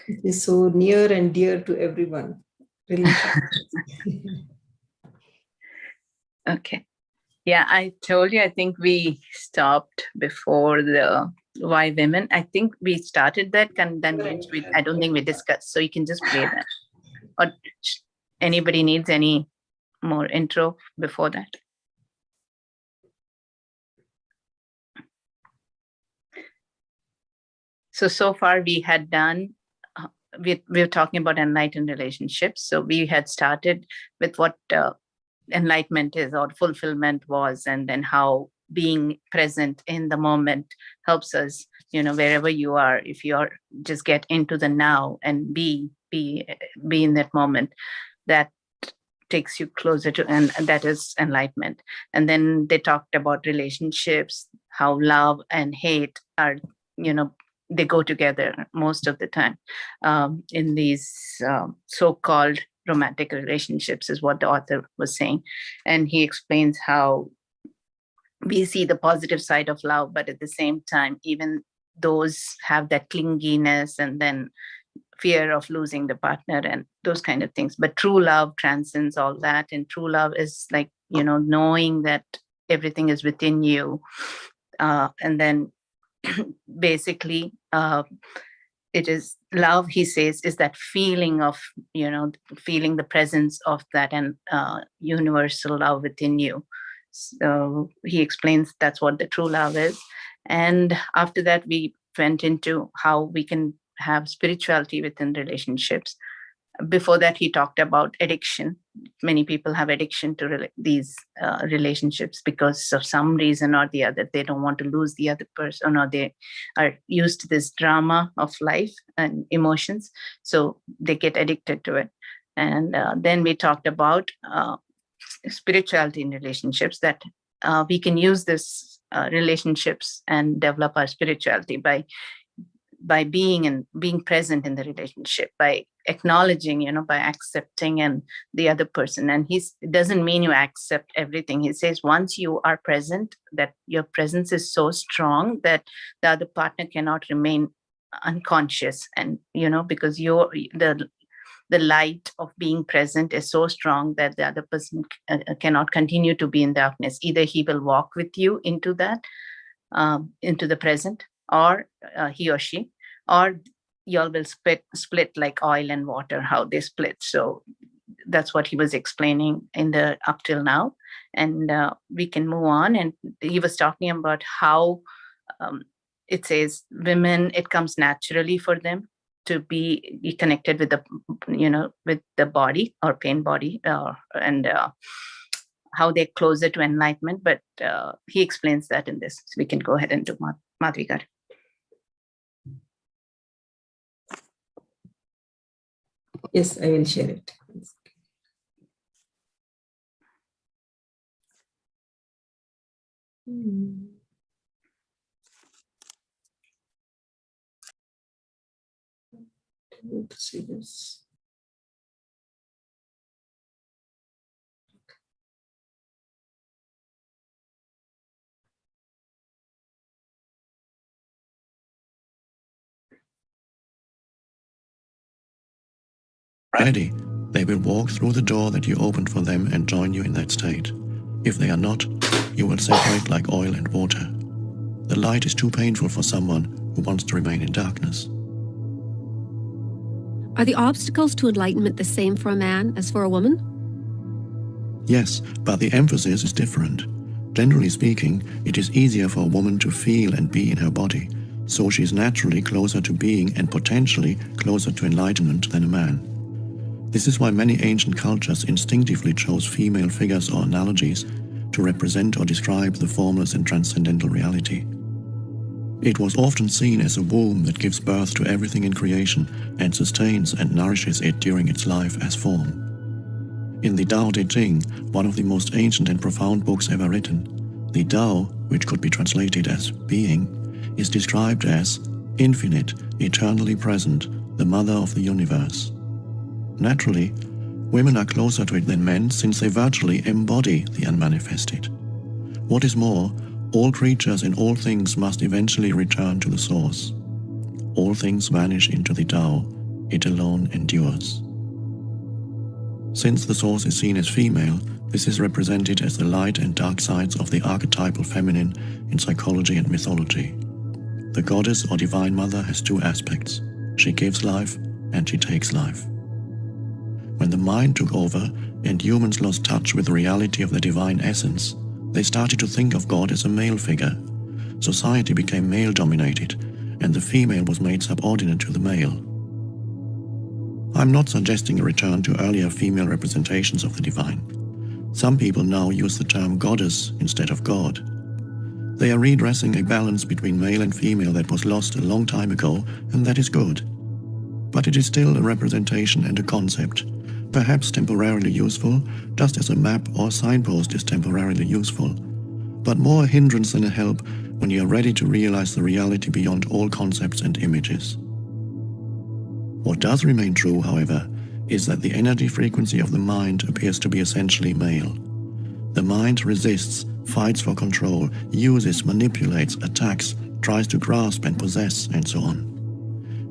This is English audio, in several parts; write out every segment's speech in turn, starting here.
It is so near and dear to everyone. Relationships. Okay. Yeah, I told you, I think we stopped before the why women. I think we started that and then I don't think we discussed. So you can just play that. Or anybody needs any more intro before that? So far we had done, we're talking about enlightened relationships. So we had started with what enlightenment is or fulfillment was, and then how being present in the moment helps us, wherever you are, if you are just get into the now and be in that moment, that takes you closer to, and that is enlightenment. And then they talked about relationships, how love and hate are, they go together most of the time in these so-called romantic relationships, is what the author was saying. And he explains how we see the positive side of love, but at the same time, even those have that clinginess and then fear of losing the partner and those kind of things. But true love transcends all that. And true love is like, knowing that everything is within you. And then basically, it is love, he says, is that feeling of, feeling the presence of that and universal love within you. So he explains that's what the true love is. And after that, we went into how we can have spirituality within relationships. Before that, he talked about addiction. Many people have addiction to these relationships because of some reason or the other. They don't want to lose the other person, or they are used to this drama of life and emotions. So they get addicted to it. And then we talked about spirituality in relationships, that we can use this relationships and develop our spirituality by being present in the relationship, by acknowledging, by accepting and the other person. And it doesn't mean you accept everything. He says once you are present, that your presence is so strong that the other partner cannot remain unconscious. And, because the light of being present is so strong that the other person cannot continue to be in darkness. Either he will walk with you into that, into the present, or he or she, or y'all will split like oil and water, how they split. So that's what he was explaining in the up till now. And we can move on. And he was talking about how it says women, it comes naturally for them to be connected with with the body or pain body, and how they're closer to enlightenment. But he explains that in this. So we can go ahead and do Madhvi. Yes, I will share it. To see this. Ready, they will walk through the door that you opened for them and join you in that state. If they are not, you will separate like oil and water. The light is too painful for someone who wants to remain in darkness. Are the obstacles to enlightenment the same for a man as for a woman? Yes, but the emphasis is different. Generally speaking, it is easier for a woman to feel and be in her body, so she is naturally closer to being and potentially closer to enlightenment than a man. This is why many ancient cultures instinctively chose female figures or analogies to represent or describe the formless and transcendental reality. It was often seen as a womb that gives birth to everything in creation and sustains and nourishes it during its life as form. In the Tao Te Ching, one of the most ancient and profound books ever written, the Tao, which could be translated as being, is described as infinite, eternally present, the mother of the universe. Naturally, women are closer to it than men since they virtually embody the unmanifested. What is more, all creatures and all things must eventually return to the source. All things vanish into the Tao, it alone endures. Since the source is seen as female, this is represented as the light and dark sides of the archetypal feminine in psychology and mythology. The goddess or divine mother has two aspects. She gives life and she takes life. When the mind took over and humans lost touch with the reality of the divine essence, they started to think of God as a male figure. Society became male-dominated, and the female was made subordinate to the male. I'm not suggesting a return to earlier female representations of the divine. Some people now use the term goddess instead of God. They are redressing a balance between male and female that was lost a long time ago, and that is good. But it is still a representation and a concept, perhaps temporarily useful, just as a map or signpost is temporarily useful, but more a hindrance than a help when you are ready to realize the reality beyond all concepts and images. What does remain true, however, is that the energy frequency of the mind appears to be essentially male. The mind resists, fights for control, uses, manipulates, attacks, tries to grasp and possess, and so on.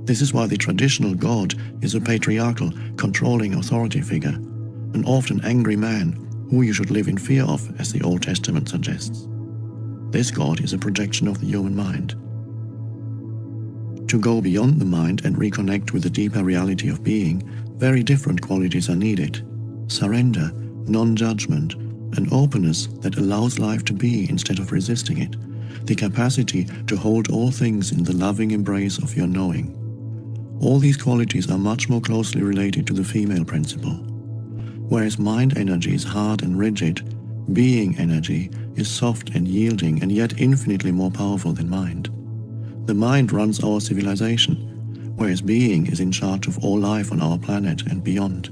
This is why the traditional god is a patriarchal, controlling authority figure, an often angry man who you should live in fear of, as the Old Testament suggests. This god is a projection of the human mind. To go beyond the mind and reconnect with the deeper reality of being, very different qualities are needed. Surrender, non-judgment, an openness that allows life to be instead of resisting it, the capacity to hold all things in the loving embrace of your knowing. All these qualities are much more closely related to the female principle. Whereas mind energy is hard and rigid, being energy is soft and yielding and yet infinitely more powerful than mind. The mind runs our civilization, whereas being is in charge of all life on our planet and beyond.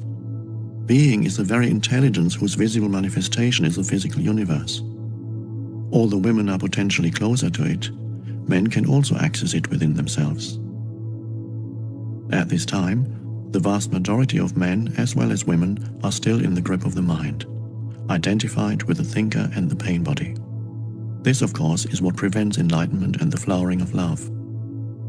Being is the very intelligence whose visible manifestation is the physical universe. Although women are potentially closer to it, men can also access it within themselves. At this time, the vast majority of men, as well as women, are still in the grip of the mind, identified with the thinker and the pain body. This, of course, is what prevents enlightenment and the flowering of love.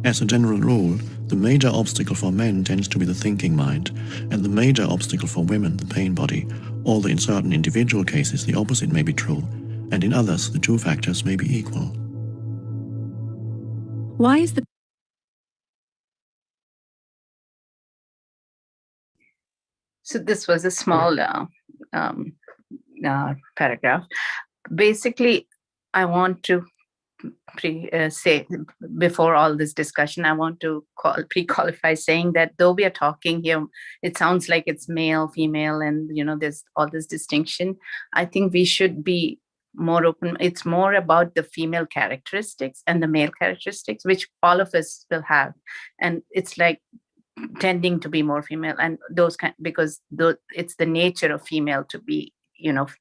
As a general rule, the major obstacle for men tends to be the thinking mind, and the major obstacle for women the pain body, although in certain individual cases the opposite may be true, and in others the two factors may be equal. Why is the So this was a small paragraph. Basically, I want to say before all this discussion, I want to pre-qualify saying that though we are talking here, it sounds like it's male, female, and there's all this distinction. I think we should be more open. It's more about the female characteristics and the male characteristics, which all of us will have, and it's like tending to be more female, and those because it's the nature of female to be love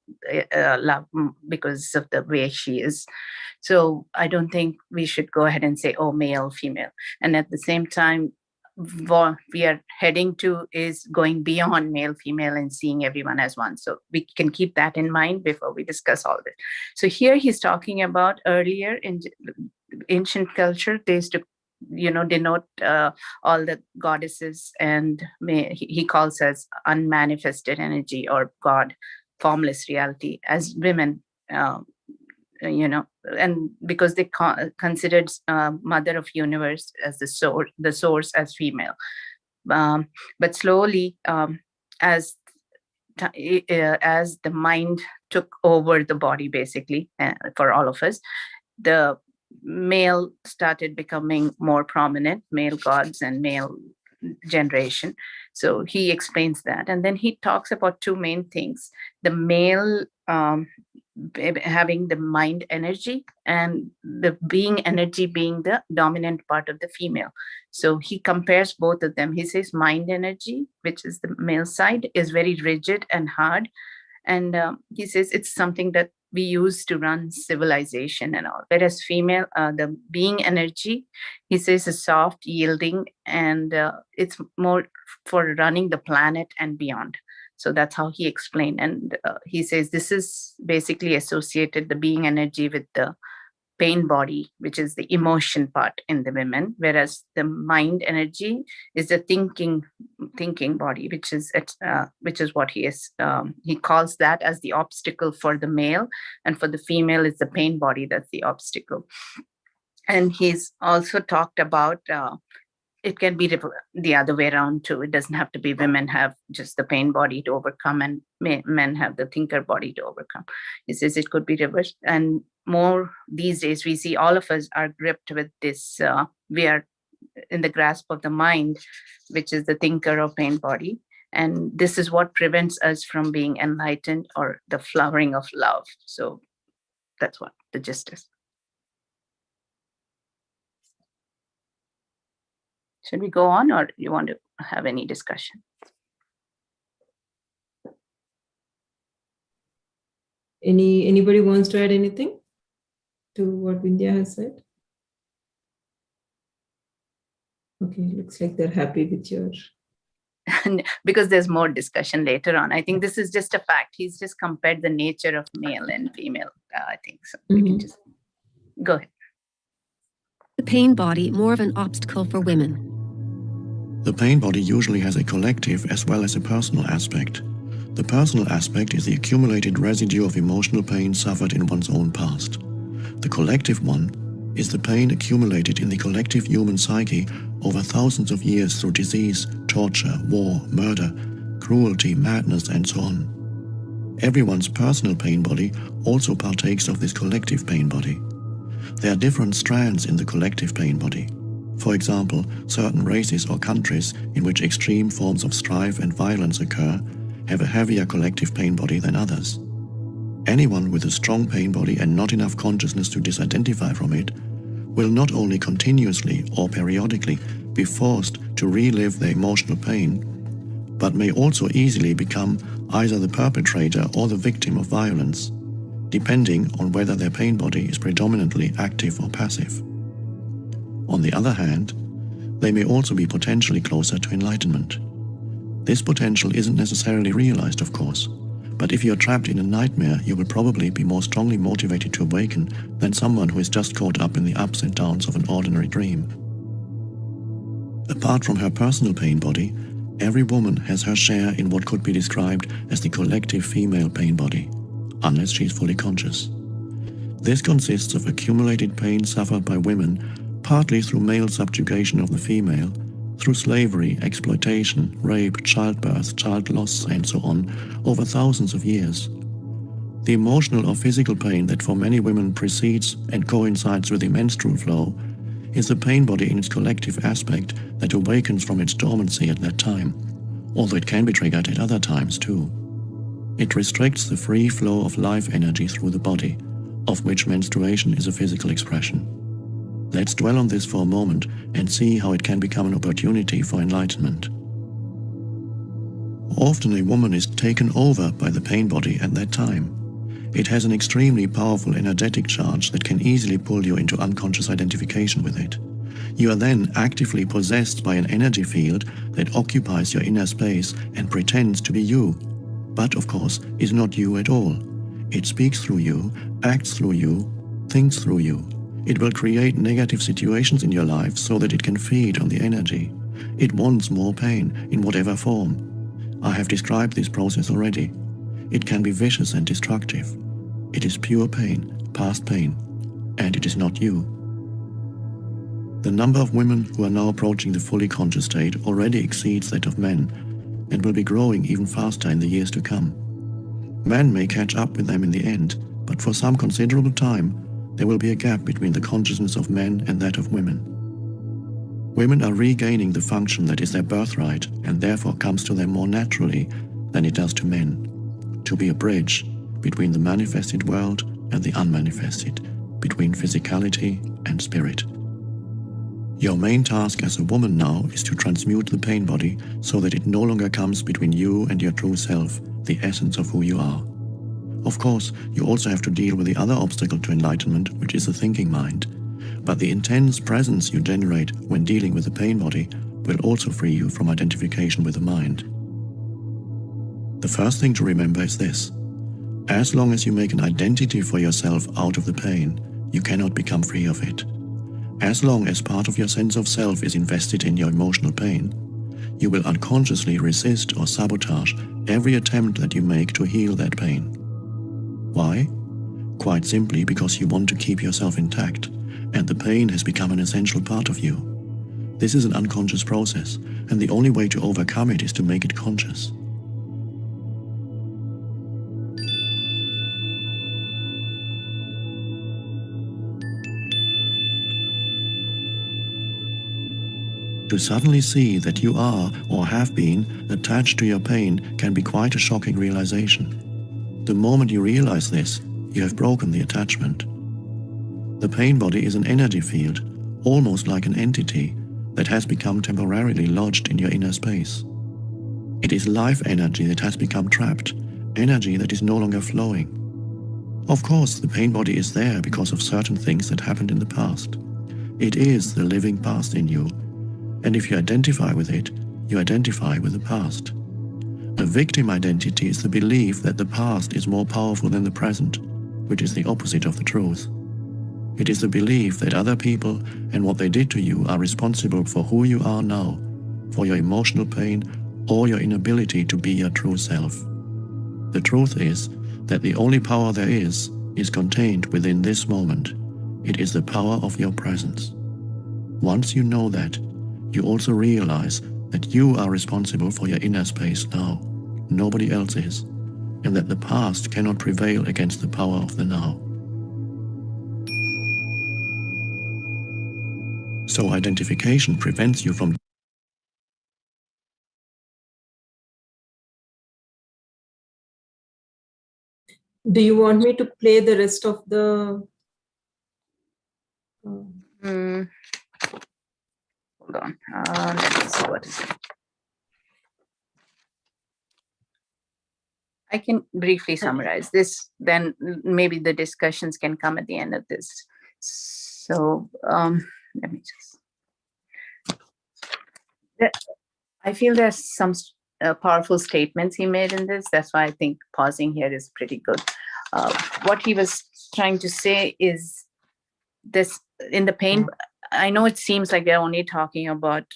because of the way she is. So I don't think we should go ahead and say, oh, male, female. And at the same time, what we are heading to is going beyond male, female, and seeing everyone as one. So we can keep that in mind before we discuss all this. So here he's talking about earlier in ancient culture, they used to denote all the goddesses, and he calls us unmanifested energy or God, formless reality, as women, and because they considered mother of universe as the source as female. But slowly, as the mind took over the body, basically, for all of us, the male started becoming more prominent, male gods and male generation. So he explains that, and then he talks about two main things: the male having the mind energy, and the being energy being the dominant part of the female. So he compares both of them. He says mind energy, which is the male side, is very rigid and hard, and he says it's something that we use to run civilization and all. Whereas female, the being energy, he says, is soft, yielding, and it's more for running the planet and beyond. So that's how he explained. And he says this is basically associated, the being energy, with the pain body, which is the emotion part in the women, whereas the mind energy is the thinking body, which is what he is. He calls that as the obstacle for the male, and for the female, it's the pain body that's the obstacle. And he's also talked about it can be the other way around too. It doesn't have to be women have just the pain body to overcome and men have the thinker body to overcome. He says it could be reversed. And more these days, we see all of us are gripped with this. We are in the grasp of the mind, which is the thinker or pain body. And this is what prevents us from being enlightened or the flowering of love. So that's what the gist is. Should we go on, or you want to have any discussion? Anybody wants to add anything to what Vindhya has said? Okay, looks like they're happy with your... Because there's more discussion later on. I think this is just a fact. He's just compared the nature of male and female, I think. So we can just go ahead. The pain body more of an obstacle for women. The pain body usually has a collective as well as a personal aspect. The personal aspect is the accumulated residue of emotional pain suffered in one's own past. The collective one is the pain accumulated in the collective human psyche over thousands of years through disease, torture, war, murder, cruelty, madness, and so on. Everyone's personal pain body also partakes of this collective pain body. There are different strands in the collective pain body. For example, certain races or countries in which extreme forms of strife and violence occur have a heavier collective pain body than others. Anyone with a strong pain body and not enough consciousness to disidentify from it will not only continuously or periodically be forced to relive their emotional pain, but may also easily become either the perpetrator or the victim of violence, depending on whether their pain body is predominantly active or passive. On the other hand, they may also be potentially closer to enlightenment. This potential isn't necessarily realized, of course, but if you're trapped in a nightmare, you will probably be more strongly motivated to awaken than someone who is just caught up in the ups and downs of an ordinary dream. Apart from her personal pain body, every woman has her share in what could be described as the collective female pain body, unless she is fully conscious. This consists of accumulated pain suffered by women partly through male subjugation of the female, through slavery, exploitation, rape, childbirth, child loss, and so on, over thousands of years. The emotional or physical pain that for many women precedes and coincides with the menstrual flow is the pain body in its collective aspect that awakens from its dormancy at that time, although it can be triggered at other times too. It restricts the free flow of life energy through the body, of which menstruation is a physical expression. Let's dwell on this for a moment and see how it can become an opportunity for enlightenment. Often a woman is taken over by the pain body at that time. It has an extremely powerful energetic charge that can easily pull you into unconscious identification with it. You are then actively possessed by an energy field that occupies your inner space and pretends to be you, but of course is not you at all. It speaks through you, acts through you, thinks through you. It will create negative situations in your life so that it can feed on the energy. It wants more pain in whatever form. I have described this process already. It can be vicious and destructive. It is pure pain, past pain, and it is not you. The number of women who are now approaching the fully conscious state already exceeds that of men and will be growing even faster in the years to come. Men may catch up with them in the end, but for some considerable time, there will be a gap between the consciousness of men and that of women. Women are regaining the function that is their birthright and therefore comes to them more naturally than it does to men, to be a bridge between the manifested world and the unmanifested, between physicality and spirit. Your main task as a woman now is to transmute the pain body so that it no longer comes between you and your true self, the essence of who you are. Of course, you also have to deal with the other obstacle to enlightenment, which is the thinking mind. But the intense presence you generate when dealing with the pain body will also free you from identification with the mind. The first thing to remember is this: as long as you make an identity for yourself out of the pain, you cannot become free of it. As long as part of your sense of self is invested in your emotional pain, you will unconsciously resist or sabotage every attempt that you make to heal that pain. Why? Quite simply because you want to keep yourself intact, and the pain has become an essential part of you. This is an unconscious process, and the only way to overcome it is to make it conscious. To suddenly see that you are or have been attached to your pain can be quite a shocking realization. The moment you realize this, you have broken the attachment. The pain body is an energy field, almost like an entity, that has become temporarily lodged in your inner space. It is life energy that has become trapped, energy that is no longer flowing. Of course, the pain body is there because of certain things that happened in the past. It is the living past in you, and if you identify with it, you identify with the past. A victim identity is the belief that the past is more powerful than the present, which is the opposite of the truth. It is the belief that other people and what they did to you are responsible for who you are now, for your emotional pain or your inability to be your true self. The truth is that the only power there is contained within this moment. It is the power of your presence. Once you know that, you also realize that you are responsible for your inner space now, nobody else is, and that the past cannot prevail against the power of the now. So identification prevents you from Do you want me to play the rest of the... Hold on. Let me see what is it. I can briefly summarize this, then maybe the discussions can come at the end of this. So let me just... I feel there's some powerful statements he made in this. That's why I think pausing here is pretty good. What he was trying to say is this: in the pain, I know it seems like they're only talking about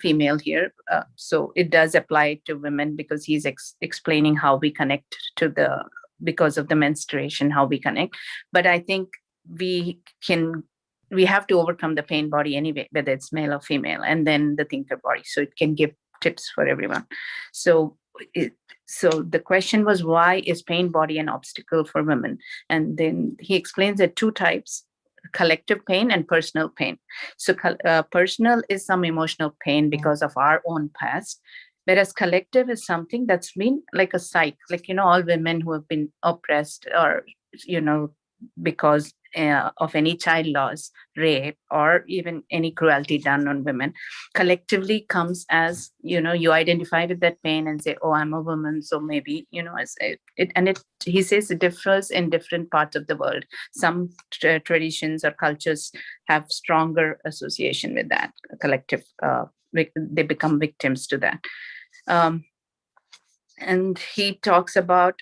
female here. So it does apply to women because he's explaining how we connect to because of the menstruation, how we connect. But I think we have to overcome the pain body anyway, whether it's male or female, and then the thinker body. So it can give tips for everyone. So the question was, why is pain body an obstacle for women? And then he explains that two types: collective pain and personal pain. So personal is some emotional pain because of our own past, whereas collective is something that's been like a psych, like, all women who have been oppressed or, because of any child loss, rape, or even any cruelty done on women, collectively comes as, you identify with that pain and say, oh, I'm a woman, so maybe, he says it differs in different parts of the world. Some traditions or cultures have stronger association with that collective. They become victims to that. And he talks about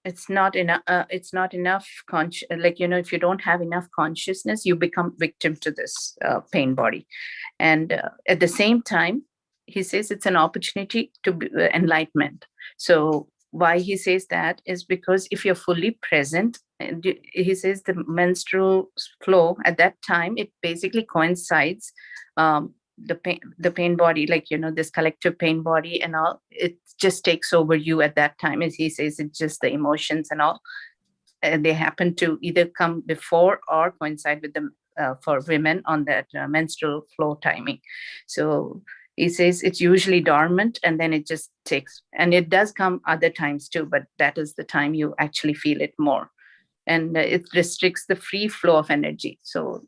it's not enough. If you don't have enough consciousness, you become victim to this pain body. And at the same time, he says it's an opportunity to enlightenment. So why he says that is because if you're fully present, and he says the menstrual flow at that time, it basically coincides the pain body, this collective pain body and all, it just takes over you at that time. As he says, it's just the emotions and all, they happen to either come before or coincide with them for women on that menstrual flow timing. So he says it's usually dormant, and then it just takes, and it does come other times too, but that is the time you actually feel it more. And it restricts the free flow of energy. So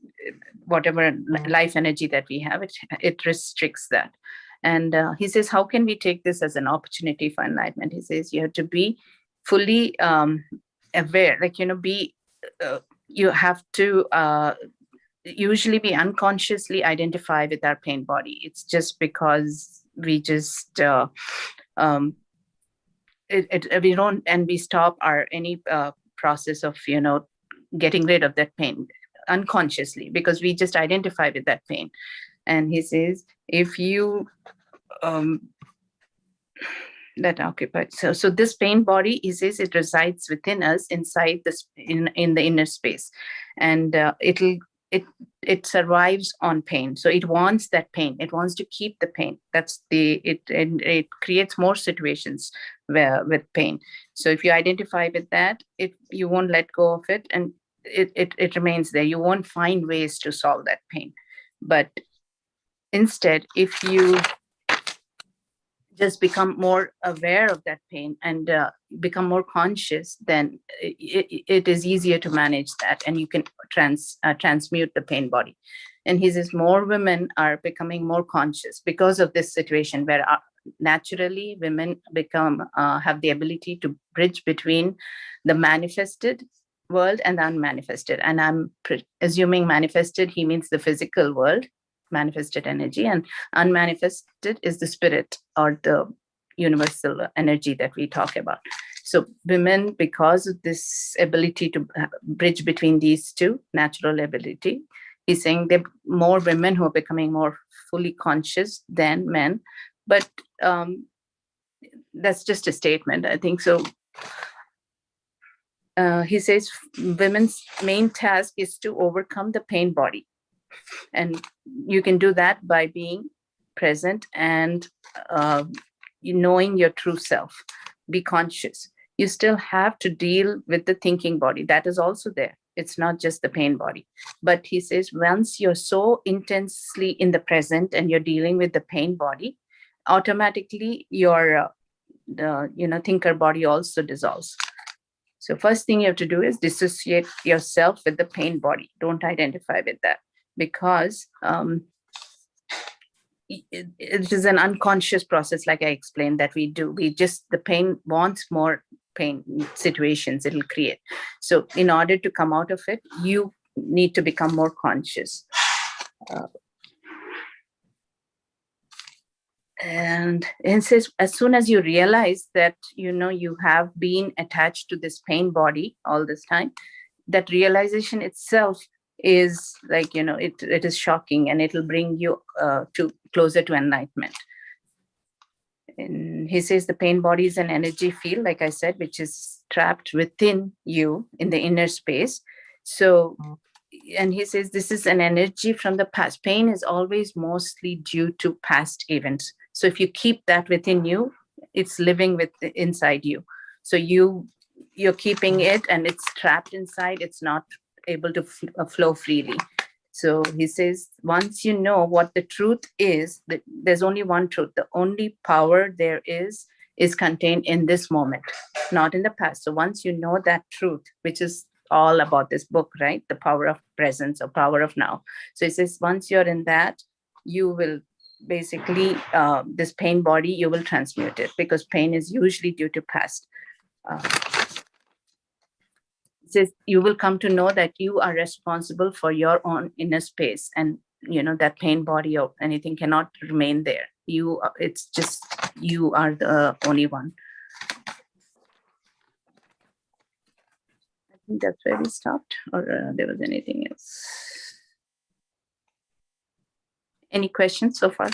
whatever life energy that we have, it restricts that. And he says, how can we take this as an opportunity for enlightenment? He says you have to be fully aware, you have to usually be unconsciously identify with our pain body. It's just because we just we don't, and we stop our any process of getting rid of that pain unconsciously, because we just identify with that pain. And he says, if you that occupied, so this pain body, he says, it resides within us, inside this, in the inner space, and it survives on pain. So it wants that pain, it wants to keep the pain. That's it creates more situations where with pain. So if you identify with that, you won't let go of it, and it remains there. You won't find ways to solve that pain. But instead, if you just become more aware of that pain and become more conscious, then it is easier to manage that, and you can transmute the pain body. And he says more women are becoming more conscious because of this situation, where naturally women have the ability to bridge between the manifested world and the unmanifested. And I'm assuming manifested, he means the physical world, manifested energy, and unmanifested is the spirit or the universal energy that we talk about. So women, because of this ability to bridge between these two, natural ability, he's saying there are more women who are becoming more fully conscious than men. But that's just a statement, I think. So he says women's main task is to overcome the pain body. And you can do that by being present and knowing your true self. Be conscious. You still have to deal with the thinking body. That is also there. It's not just the pain body. But he says once you're so intensely in the present and you're dealing with the pain body, automatically your thinker body also dissolves. So first thing you have to do is dissociate yourself with the pain body. Don't identify with that, because it is an unconscious process, like I explained, that we do. The pain wants more pain situations it'll create. So in order to come out of it, you need to become more conscious. And it says, as soon as you realize that, you have been attached to this pain body all this time, that realization itself is like, it is shocking, and it'll bring you closer to enlightenment. And he says the pain body is an energy field, like I said, which is trapped within you in the inner space. So, and he says this is an energy from the past. Pain is always mostly due to past events. So if you keep that within you, it's living inside you. So you're keeping it, and it's trapped inside. It's not able to flow freely. So he says, once you know what the truth is, that there's only one truth. The only power there is contained in this moment, not in the past. So once you know that truth, which is all about this book, right? The power of presence, or power of now. So he says, once you're in that, you will basically, this pain body, you will transmute it, because pain is usually due to past. Says you will come to know that you are responsible for your own inner space, and that pain body or anything cannot remain there. It's just you are the only one. I think that's where we stopped, or there was anything else. Any questions so far?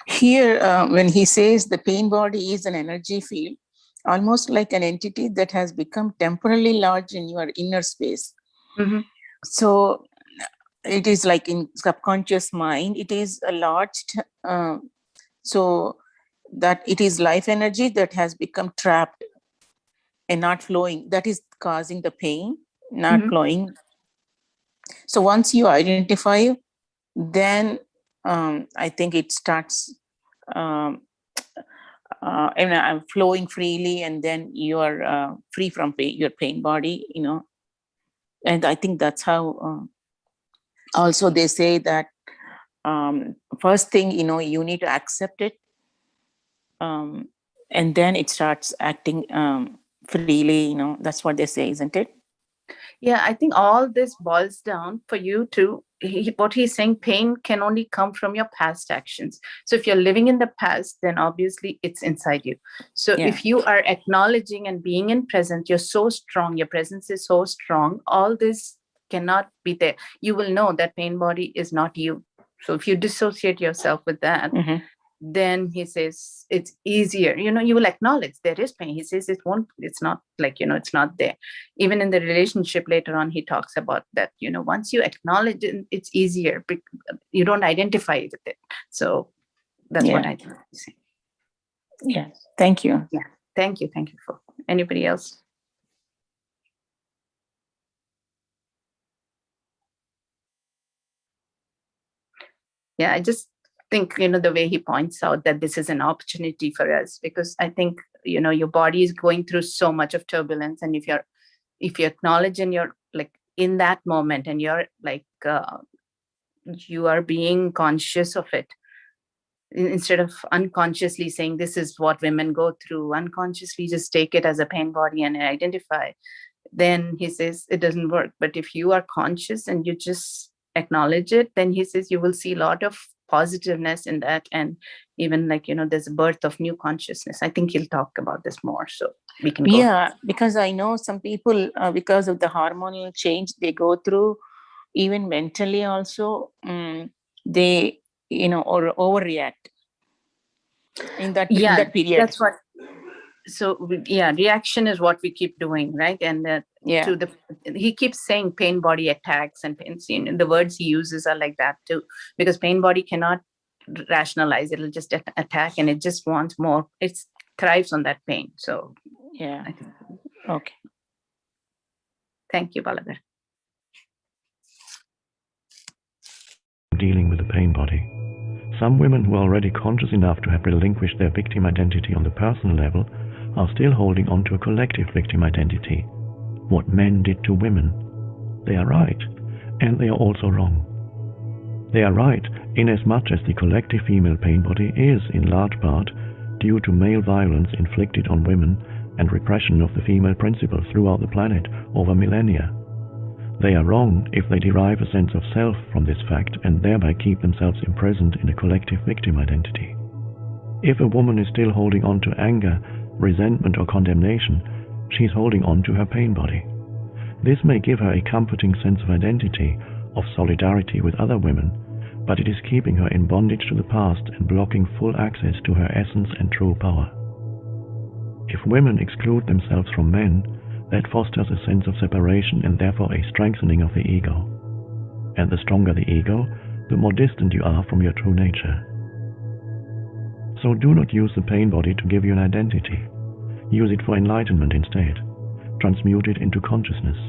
Here, when he says the pain body is an energy field, almost like an entity that has become temporarily large in your inner space. Mm-hmm. So it is like in subconscious mind, it is a large, so that it is life energy that has become trapped and not flowing. That is causing the pain, not flowing. So once you identify, then I think it starts flowing freely, and then you are free from your pain body, and I think that's how also they say that first thing, you need to accept it, and then it starts acting freely, that's what they say, isn't it? Yeah, I think all this boils down for you to what he's saying, pain can only come from your past actions. So if you're living in the past, then obviously it's inside you. So if you are acknowledging and being in present, you're so strong, your presence is so strong, all this cannot be there. You will know that pain body is not you. So if you dissociate yourself with that, then he says it's easier, you will acknowledge there is pain. He says it's not like, it's not there. Even in the relationship later on, he talks about that, once you acknowledge it, it's easier. You don't identify with it. So that's what I think. Yeah. Thank you. Yeah. Thank you. For anybody else? Yeah, I just think, the way he points out that this is an opportunity for us, because I think, your body is going through so much of turbulence. And if you acknowledge and you're like in that moment and you're like, you are being conscious of it, instead of unconsciously saying this is what women go through, unconsciously just take it as a pain body and identify, then he says it doesn't work. But if you are conscious and you just acknowledge it, then he says you will see a lot of positiveness in that. And even like, there's a birth of new consciousness. I think he'll talk about this more, so we can go. Yeah, because I know some people, because of the hormonal change they go through, even mentally also, they, or overreact in that period. That's what. So reaction is what we keep doing, right? And he keeps saying pain body attacks and pain scene, and the words he uses are like that too, because pain body cannot rationalize. It'll just attack, and it just wants more. It thrives on that pain. So Okay. Thank you, Baladhar. Dealing with the pain body. Some women who are already conscious enough to have relinquished their victim identity on the personal level are still holding on to a collective victim identity. What men did to women. They are right, and they are also wrong. They are right in as much as the collective female pain body is in large part due to male violence inflicted on women and repression of the female principle throughout the planet over millennia. They are wrong if they derive a sense of self from this fact and thereby keep themselves imprisoned in a collective victim identity. If a woman is still holding on to anger, resentment, or condemnation, she is holding on to her pain body. This may give her a comforting sense of identity, of solidarity with other women, but it is keeping her in bondage to the past and blocking full access to her essence and true power. If women exclude themselves from men, that fosters a sense of separation and therefore a strengthening of the ego. And the stronger the ego, the more distant you are from your true nature. So do not use the pain body to give you an identity. Use it for enlightenment instead. Transmute it into consciousness.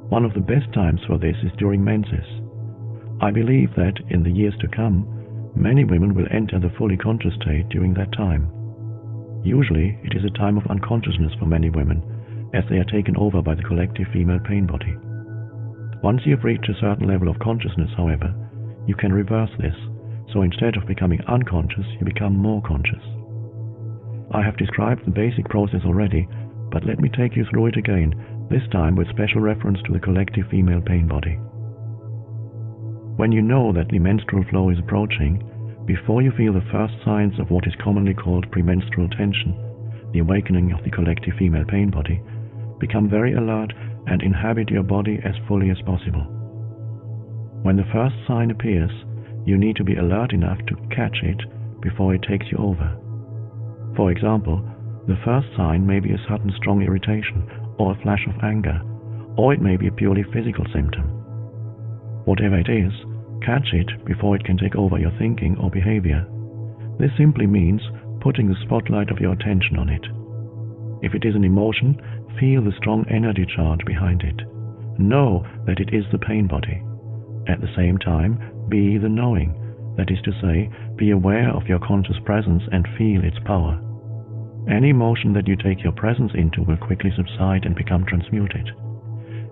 One of the best times for this is during menses. I believe that in the years to come, many women will enter the fully conscious state during that time. Usually, it is a time of unconsciousness for many women, as they are taken over by the collective female pain body. Once you have reached a certain level of consciousness, however, you can reverse this, so instead of becoming unconscious, you become more conscious. I have described the basic process already, but let me take you through it again, this time with special reference to the collective female pain body. When you know that the menstrual flow is approaching, before you feel the first signs of what is commonly called premenstrual tension, the awakening of the collective female pain body, become very alert and inhabit your body as fully as possible. When the first sign appears, you need to be alert enough to catch it before it takes you over. For example, the first sign may be a sudden strong irritation or a flash of anger, or it may be a purely physical symptom. Whatever it is, catch it before it can take over your thinking or behavior. This simply means putting the spotlight of your attention on it. If it is an emotion, feel the strong energy charge behind it. Know that it is the pain body. At the same time, be the knowing, that is to say, be aware of your conscious presence and feel its power. Any emotion that you take your presence into will quickly subside and become transmuted.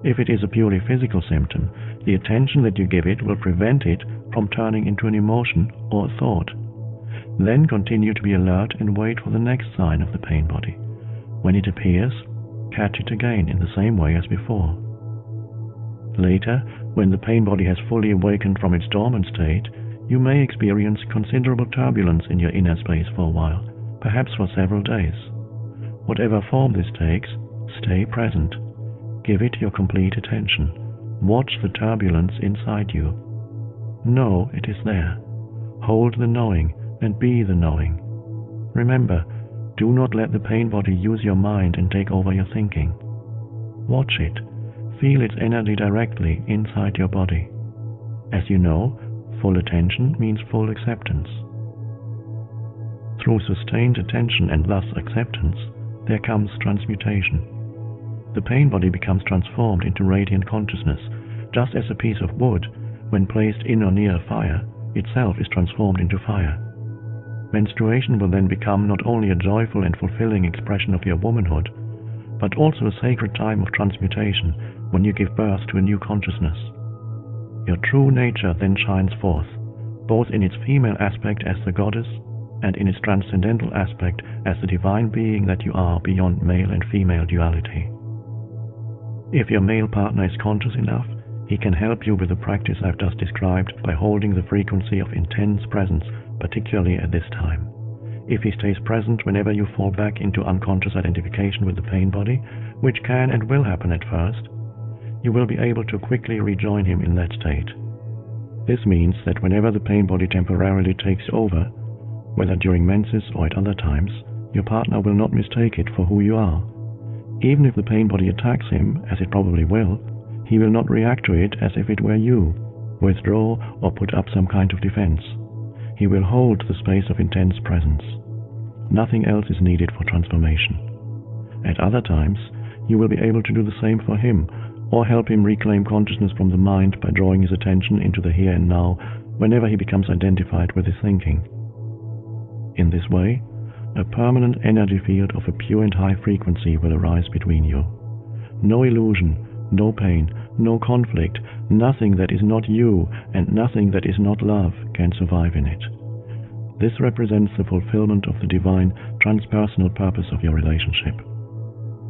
If it is a purely physical symptom, the attention that you give it will prevent it from turning into an emotion or a thought. Then continue to be alert and wait for the next sign of the pain body. When it appears, catch it again in the same way as before. Later, When the pain body has fully awakened from its dormant state, you may experience considerable turbulence in your inner space for a while, perhaps for several days. Whatever form this takes, stay present. Give it your complete attention. Watch the turbulence inside you. Know it is there. Hold the knowing and be the knowing. Remember, do not let the pain body use your mind and take over your thinking. Watch it. Feel its energy directly inside your body. As you know, full attention means full acceptance. Through sustained attention and thus acceptance, there comes transmutation. The pain body becomes transformed into radiant consciousness, just as a piece of wood, when placed in or near a fire, itself is transformed into fire. Menstruation will then become not only a joyful and fulfilling expression of your womanhood, but also a sacred time of transmutation when you give birth to a new consciousness. Your true nature then shines forth, both in its female aspect as the goddess and in its transcendental aspect as the divine being that you are beyond male and female duality. If your male partner is conscious enough, he can help you with the practice I've just described by holding the frequency of intense presence, particularly at this time. If he stays present whenever you fall back into unconscious identification with the pain body, which can and will happen at first, you will be able to quickly rejoin him in that state. This means that whenever the pain body temporarily takes over, whether during menses or at other times, your partner will not mistake it for who you are. Even if the pain body attacks him, as it probably will, he will not react to it as if it were you, withdraw or put up some kind of defense. He will hold the space of intense presence. Nothing else is needed for transformation. At other times, you will be able to do the same for him, or help him reclaim consciousness from the mind by drawing his attention into the here and now whenever he becomes identified with his thinking. In this way, a permanent energy field of a pure and high frequency will arise between you. No illusion, no pain, no conflict, nothing that is not you and nothing that is not love can survive in it. This represents the fulfillment of the divine, transpersonal purpose of your relationship.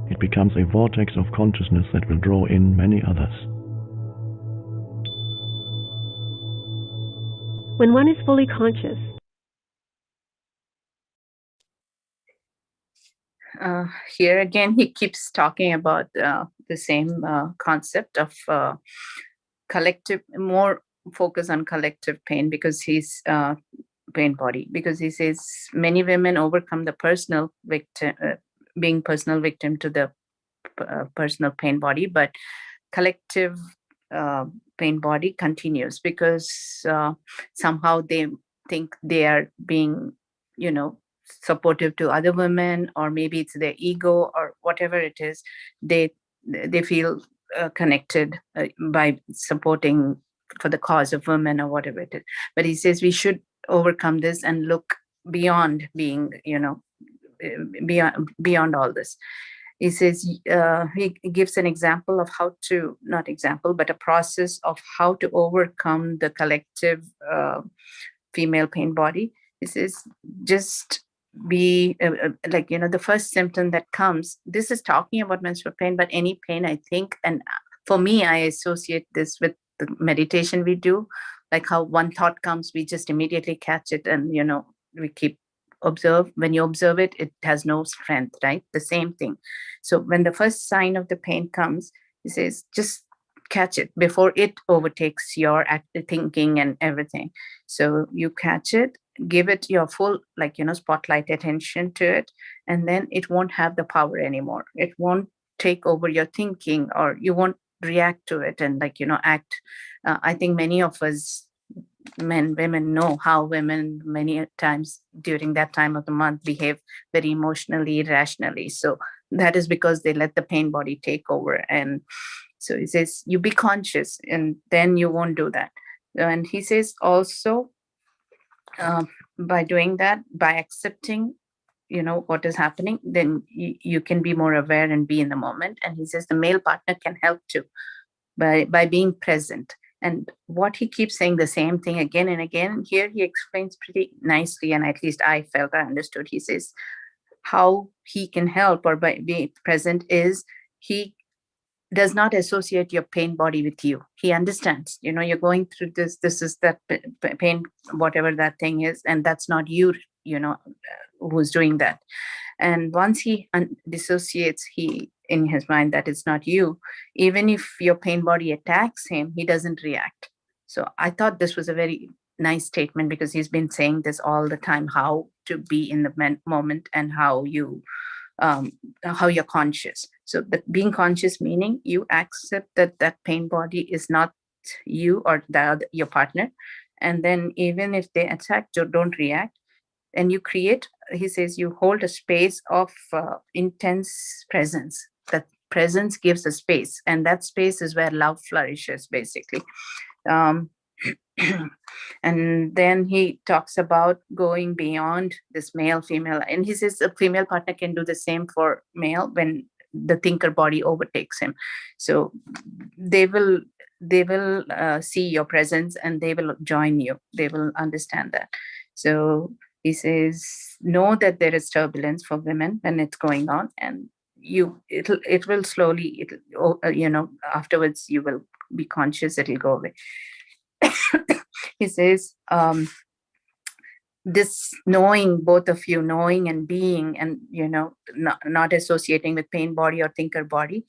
It becomes a vortex of consciousness that will draw in many others. When one is fully conscious, here again, he keeps talking about the same concept of collective, more focus on collective pain, because he's pain body, because he says many women overcome the personal victim, being personal victim to the personal pain body, but collective pain body continues because somehow they think they are being, supportive to other women, or maybe it's their ego or whatever it is. They feel connected by supporting for the cause of women or whatever it is. But he says we should overcome this and look beyond being, beyond all this. He says, he gives an example of how to, not example, but a process of how to overcome the collective female pain body. He says, just be the first symptom that comes. This is talking about menstrual pain, but any pain, I think. And for me, I associate this with the meditation we do, like how one thought comes, we just immediately catch it, and we keep observe. When you observe it, it has no strength, right? The same thing. So when the first sign of the pain comes, he says, just catch it before it overtakes your thinking and everything. So you catch it, give it your full, spotlight attention to it, and then it won't have the power anymore. It won't take over your thinking, or you won't react to it and act. I think many of us women know how women many times during that time of the month behave very emotionally, irrationally. So that is because they let the pain body take over. And so he says, you be conscious, and then you won't do that. And he says also, by doing that, by accepting what is happening, then you can be more aware and be in the moment. And he says the male partner can help too by being present. And what he keeps saying the same thing again and again, here he explains pretty nicely, and at least I felt I understood. He says how he can help, or by being present, is he does not associate your pain body with you. He understands, you're going through this. This is that pain, whatever that thing is, and that's not you, who's doing that. And once he dissociates, he in his mind that it's not you, even if your pain body attacks him, he doesn't react. So I thought this was a very nice statement, because he's been saying this all the time, how to be in the moment and how you're conscious. So being conscious meaning you accept that pain body is not you or your partner, and then even if they attack, don't react. And you create, he says, you hold a space of intense presence. That presence gives a space, and that space is where love flourishes, basically. And then he talks about going beyond this male female, and he says a female partner can do the same for male when the thinker body overtakes him. So they will see your presence, and they will join you, they will understand that. So he says, know that there is turbulence for women when it's going on, and it will slowly, afterwards you will be conscious, it'll go away. He says, this knowing, both of you knowing and being, and not associating with pain body or thinker body,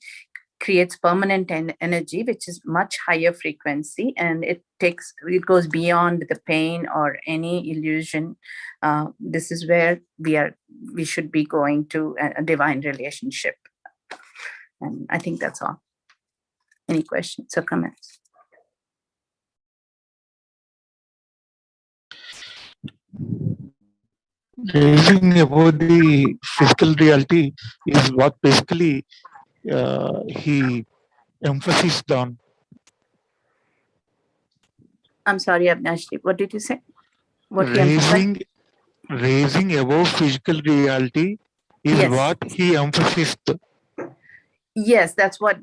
creates permanent energy, which is much higher frequency, and it goes beyond the pain or any illusion. This is where we should be going to a divine relationship. And I think that's all. Any questions or comments? Raising about the physical reality is what basically he emphasized on. I'm sorry, Avnashji, what did you say? Raising above physical reality is Yes. what he emphasized. Yes, that's what,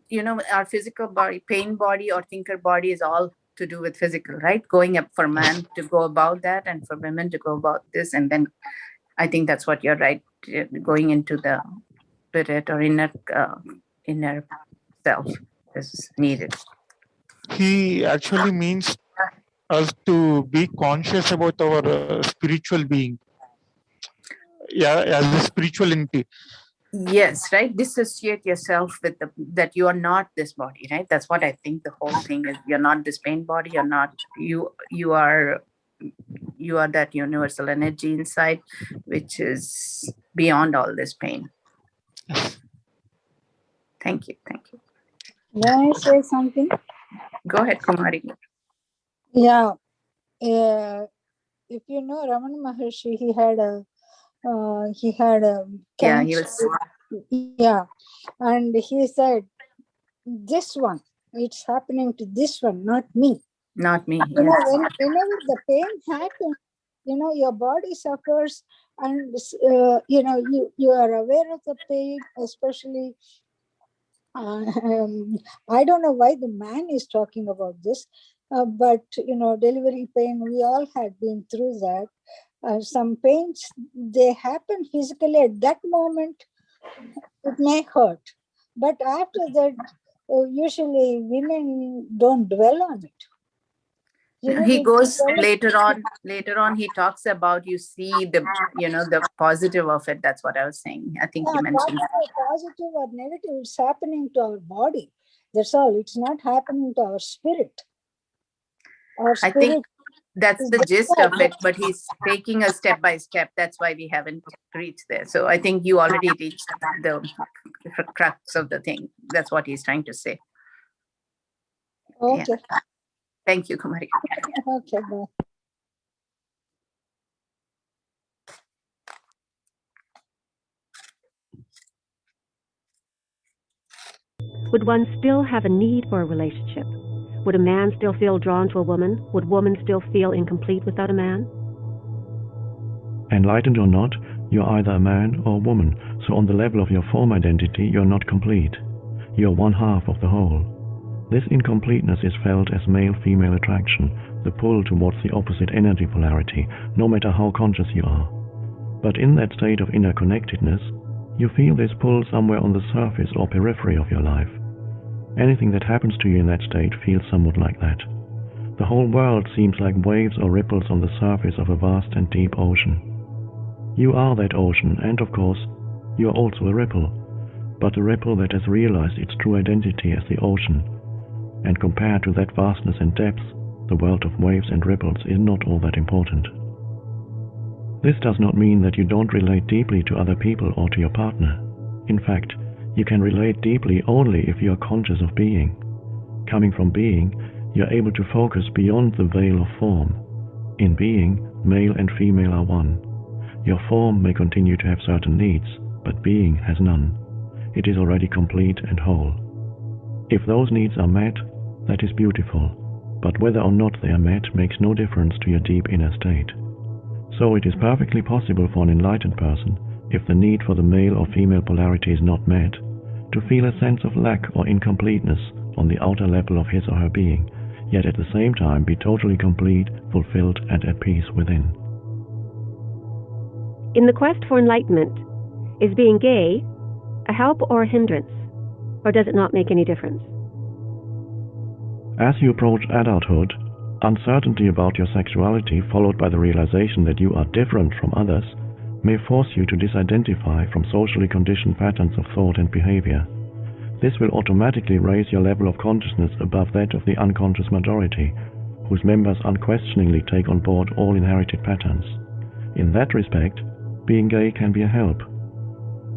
our physical body, pain body or thinker body is all to do with physical, right? Going up for man to go about that, and for women to go about this. And then I think that's what you're right, going into the spirit or inner self is needed. He actually means us to be conscious about our spiritual being. Yeah, as a spiritual entity. Yes, right. Dissociate yourself with that you are not this body, right? That's what I think the whole thing is. You're not this pain body. You're not you are that universal energy inside, which is beyond all this pain. Thank you. May I say something? Go ahead, Kumari. Yeah. If you know Ramana Maharshi, he had a cancer. Yeah. And he said, this one, it's happening to this one, not me. Not me. You know, whenever the pain happens, your body suffers, and you are aware of the pain, especially. I don't know why the man is talking about this, but delivery pain, we all had been through that. Some pains, they happen physically at that moment, it may hurt, but after that, usually women don't dwell on it. He goes later on, he talks about, you see the positive of it. That's what I was saying. I think he mentioned positive or negative, it's happening to our body. That's all. It's not happening to our spirit. I think that's the gist of it, but he's taking us step by step. That's why we haven't reached there. So I think you already reached the crux of the thing. That's what he's trying to say. Okay. Yeah. Thank you, Kumari. Okay, bye. Would one still have a need for a relationship? Would a man still feel drawn to a woman? Would woman still feel incomplete without a man? Enlightened or not, you're either a man or a woman, so on the level of your form identity, you're not complete. You're one half of the whole. This incompleteness is felt as male-female attraction, the pull towards the opposite energy polarity, no matter how conscious you are. But in that state of interconnectedness, you feel this pull somewhere on the surface or periphery of your life. Anything that happens to you in that state feels somewhat like that. The whole world seems like waves or ripples on the surface of a vast and deep ocean. You are that ocean, and of course, you are also a ripple, but a ripple that has realized its true identity as the ocean, and compared to that vastness and depth, the world of waves and ripples is not all that important. This does not mean that you don't relate deeply to other people or to your partner. In fact, you can relate deeply only if you are conscious of being. Coming from being, you are able to focus beyond the veil of form. In being, male and female are one. Your form may continue to have certain needs, but being has none. It is already complete and whole. If those needs are met, that is beautiful, but whether or not they are met makes no difference to your deep inner state. So it is perfectly possible for an enlightened person, if the need for the male or female polarity is not met, to feel a sense of lack or incompleteness on the outer level of his or her being, yet at the same time be totally complete, fulfilled, and at peace within. In the quest for enlightenment, is being gay a help or a hindrance? Or does it not make any difference? As you approach adulthood, uncertainty about your sexuality followed by the realization that you are different from others may force you to disidentify from socially conditioned patterns of thought and behavior. This will automatically raise your level of consciousness above that of the unconscious majority, whose members unquestioningly take on board all inherited patterns. In that respect, being gay can be a help.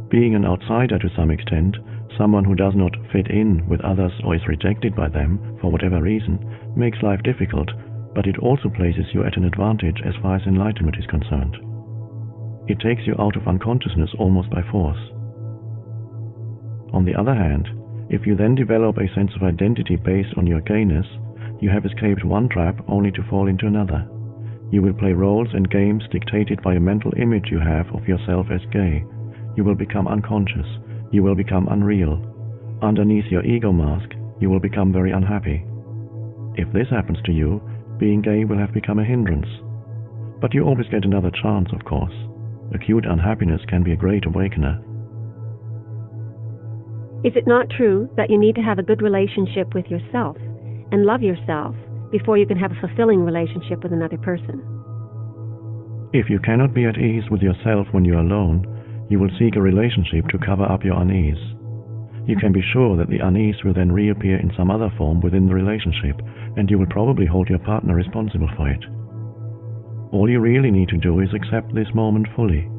Being an outsider to some extent, someone who does not fit in with others or is rejected by them for whatever reason, makes life difficult, but it also places you at an advantage as far as enlightenment is concerned. It takes you out of unconsciousness almost by force. On the other hand, if you then develop a sense of identity based on your gayness, you have escaped one trap only to fall into another. You will play roles and games dictated by a mental image you have of yourself as gay. You will become unconscious. You will become unreal. Underneath your ego mask, you will become very unhappy. If this happens to you, being gay will have become a hindrance. But you always get another chance, of course. Acute unhappiness can be a great awakener. Is it not true that you need to have a good relationship with yourself and love yourself before you can have a fulfilling relationship with another person? If you cannot be at ease with yourself when you are alone, you will seek a relationship to cover up your unease. You can be sure that the unease will then reappear in some other form within the relationship, and you will probably hold your partner responsible for it. All you really need to do is accept this moment fully.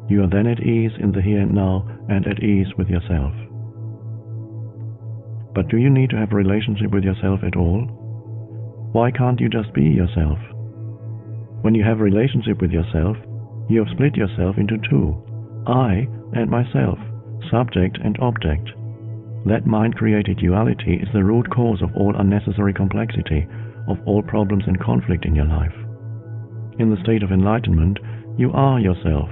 You are then at ease in the here and now and at ease with yourself. But do you need to have a relationship with yourself at all? Why can't you just be yourself? When you have a relationship with yourself, you have split yourself into two, I and myself, subject and object. That mind-created duality is the root cause of all unnecessary complexity, of all problems and conflict in your life. In the state of enlightenment, you are yourself.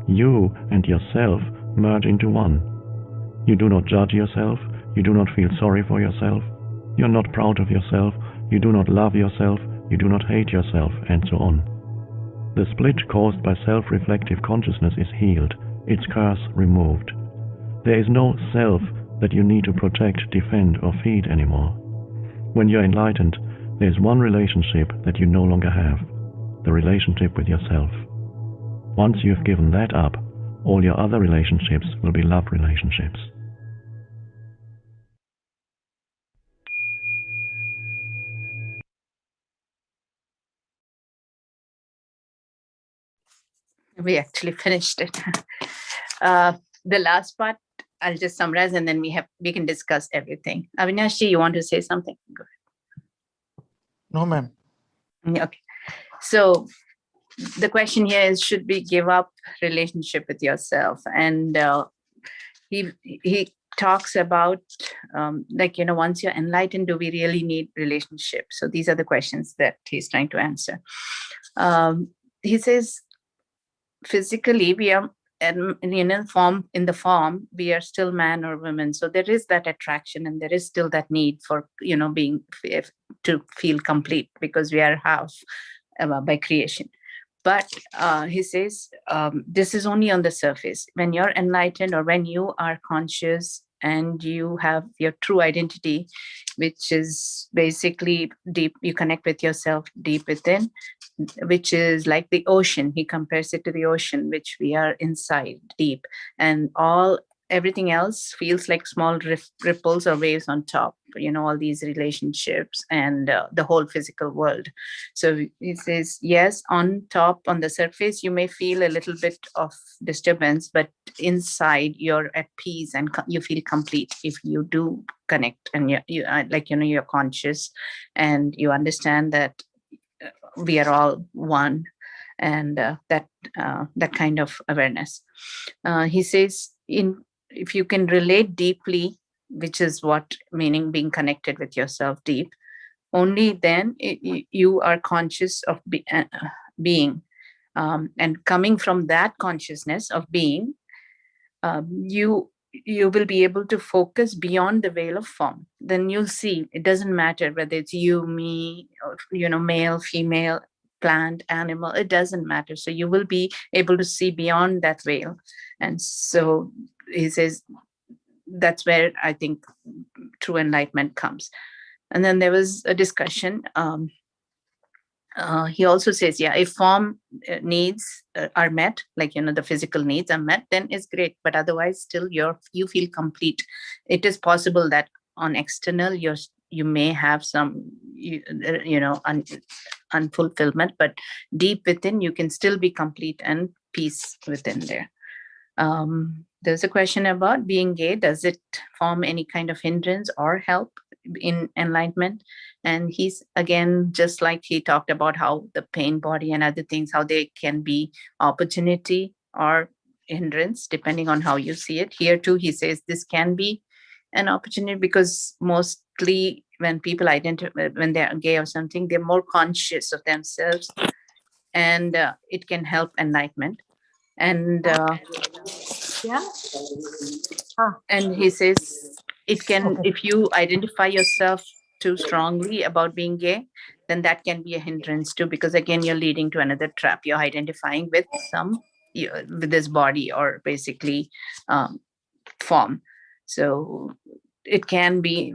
You and yourself merge into one. You do not judge yourself. You do not feel sorry for yourself. You are not proud of yourself. You do not love yourself. You do not hate yourself, and so on. The split caused by self-reflective consciousness is healed, its curse removed. There is no self that you need to protect, defend, or feed anymore. When you're enlightened, there is one relationship that you no longer have, the relationship with yourself. Once you have given that up, all your other relationships will be love relationships. We actually finished it. The last part, I'll just summarize, and then we can discuss everything. Avinash, you want to say something? Go ahead. No, ma'am. Okay. So the question here is, should we give up relationship with yourself? And he talks about once you're enlightened, do we really need relationship? So these are the questions that he's trying to answer. He says, physically we are in the form we are still man or woman, so there is that attraction and there is still that need for being to feel complete, because we are half by creation. But he says this is only on the surface. When you're enlightened, or when you are conscious and you have your true identity, which is basically deep. You connect with yourself deep within, which is like the ocean. He compares it to the ocean, which we are inside deep, and everything else feels like small ripples or waves on top, all these relationships and the whole physical world. So he says, yes, on top, on the surface, you may feel a little bit of disturbance, but inside you're at peace and you feel complete if you do connect, and you're conscious and you understand that we are all one, and that kind of awareness. He says, if you can relate deeply, which is what meaning being connected with yourself deep, only then you are conscious of being, and coming from that consciousness of being, you will be able to focus beyond the veil of form. Then you'll see it doesn't matter whether it's you, me, or male, female, plant, animal, it doesn't matter. So you will be able to see beyond that veil. And so he says that's where I think true enlightenment comes. And then there was a discussion. He also says, if form needs are met, like the physical needs are met, then it's great. But otherwise, still you feel complete. It is possible that on external you may have some unfulfillment, but deep within you can still be complete and peace within there. There's a question about being gay. Does it form any kind of hindrance or help in enlightenment? And he's, again, just like he talked about how the pain body and other things, how they can be opportunity or hindrance depending on how you see it. Here too, he says this can be an opportunity, because mostly when people identify, when they're gay or something, they're more conscious of themselves, and it can help enlightenment. And and he says it can, if you identify yourself too strongly about being gay, then that can be a hindrance too, because again you're leading to another trap. You're identifying with with this body, or basically form. So it can be,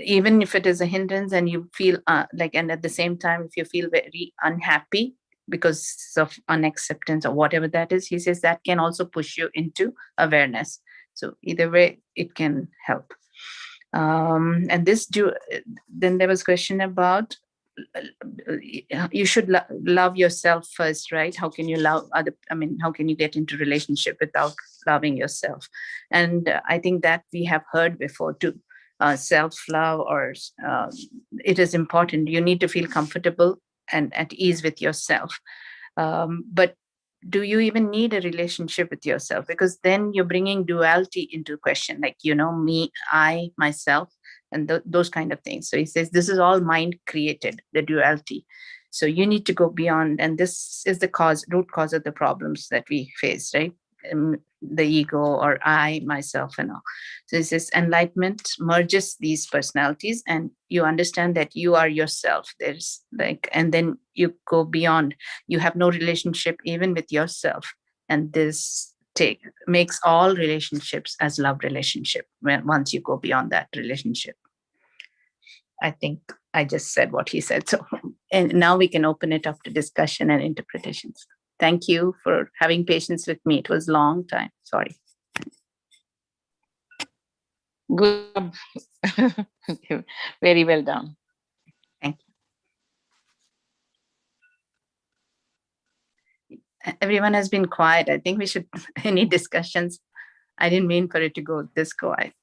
even if it is a hindrance and you feel and at the same time, if you feel very unhappy because of unacceptance or whatever that is, he says that can also push you into awareness. So either way, it can help. And then there was a question about you should love yourself first, right? How can you love how can you get into relationship without loving yourself? And I think that we have heard before too. Self-love, or it is important. You need to feel comfortable and at ease with yourself. But do you even need a relationship with yourself? Because then you're bringing duality into question, like, me, I, myself, and those kind of things. So he says this is all mind created, the duality. So you need to go beyond, and this is the root cause of the problems that we face, right? The ego, or I, myself, and all. So this is enlightenment merges these personalities, and you understand that you are yourself. There's and then you go beyond. You have no relationship even with yourself, and this makes all relationships as love relationship once you go beyond that relationship. I think I just said what he said. So, and now we can open it up to discussion and interpretations. Thank you for having patience with me. It was a long time. Sorry. Good. Very well done. Thank you. Everyone has been quiet. I think we should, any discussions? I didn't mean for it to go this quiet.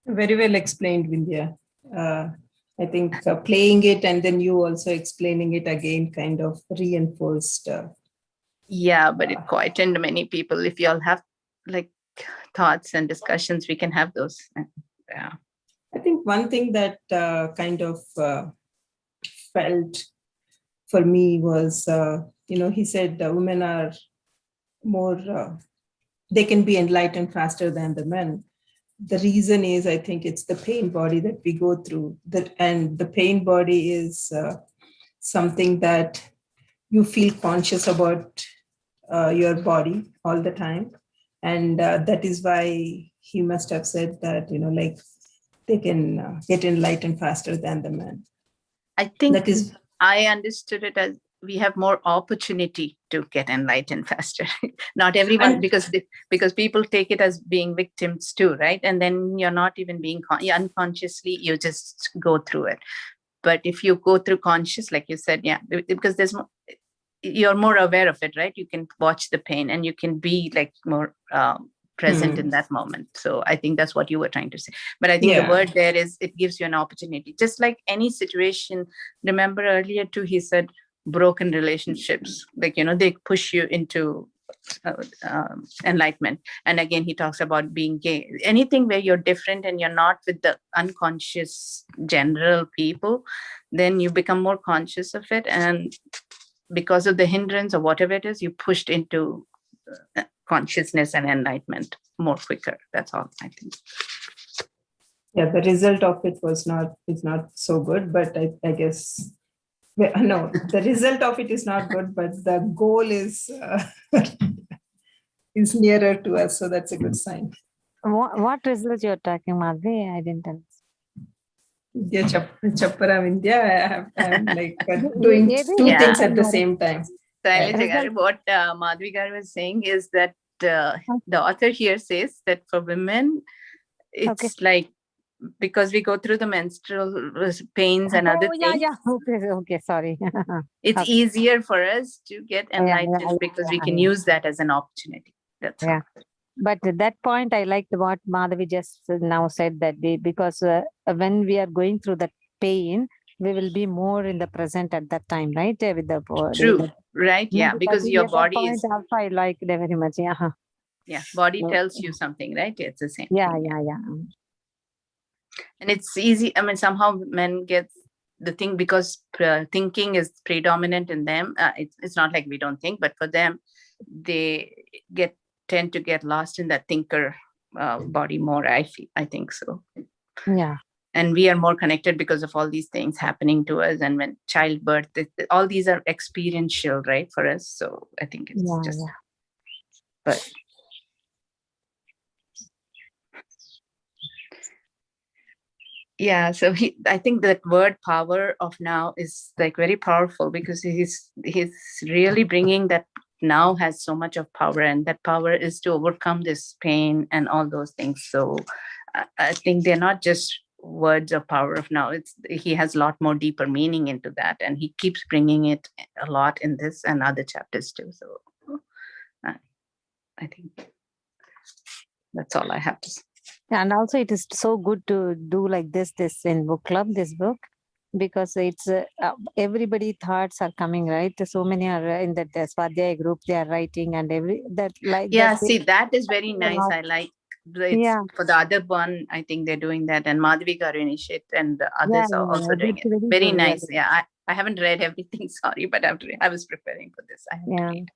Very well explained, Vindhya. I think playing it and then you also explaining it again kind of reinforced. Yeah, but it quietened many people. If you all have thoughts and discussions, we can have those. Yeah. I think one thing that kind of felt for me was, he said women are more, they can be enlightened faster than the men. The reason is, I think it's the pain body that we go through. And the pain body is something that you feel conscious about your body all the time. And that is why he must have said that, like they can get enlightened faster than the man. I think That is, I understood it as we have more opportunity to get enlightened faster. Not everyone, because people take it as being victims too, right? And then you're not even being unconsciously, you just go through it. But if you go through conscious, like you said, yeah, because you're more aware of it, right? You can watch the pain and you can be like more present in that moment. So I think that's what you were trying to say. But I think the word there is, it gives you an opportunity, just like any situation. Remember earlier too, he said broken relationships, like, they push you into enlightenment. And again, he talks about being gay, anything where you're different and you're not with the unconscious general people, then you become more conscious of it. And because of the hindrance or whatever it is, you pushed into consciousness and enlightenment more quicker. That's all I think. Yeah, the result of it is not so good, but I guess, no, the result of it is not good, but the goal is is nearer to us, so that's a good sign. What results you're talking, Madhvi? I didn't understand. Vindhya, I'm like doing two things at the same time. What Madhvi Garu was saying is that the author here says that for women, it's like, because we go through the menstrual pains and other things. Okay, sorry. It's easier for us to get enlightened because we can use that as an opportunity. That's all. But at that point, I liked what Madhavi just now said, that because when we are going through that pain, we will be more in the present at that time, right? With the true, right? Yeah, because your body is. Also, I like it very much. Yeah, body tells you something, right? It's the same. Yeah. And it's easy. I mean, somehow men get the thing because thinking is predominant in them. It's not like we don't think, but for them, they tend to get lost in that thinker body more. I think so. Yeah. And we are more connected because of all these things happening to us. And when childbirth, all these are experiential, right, for us. So I think it's but. Yeah, so I think that word power of now is like very powerful, because he's really bringing that now has so much of power, and that power is to overcome this pain and all those things. So I think they're not just words of power of now. He has a lot more deeper meaning into that, and he keeps bringing it a lot in this and other chapters too. So I think that's all I have to say. And also, it is so good to do like this in book club, this book, because it's everybody thoughts are coming, right? So many are in that Swadhyaya group, they are writing, and that is very nice. I like for the other one, I think they're doing that, and Madhvi Garu initiate, and the others are also doing it. Very nice. Yeah, I haven't read everything, sorry, but I was preparing for this. I have to read.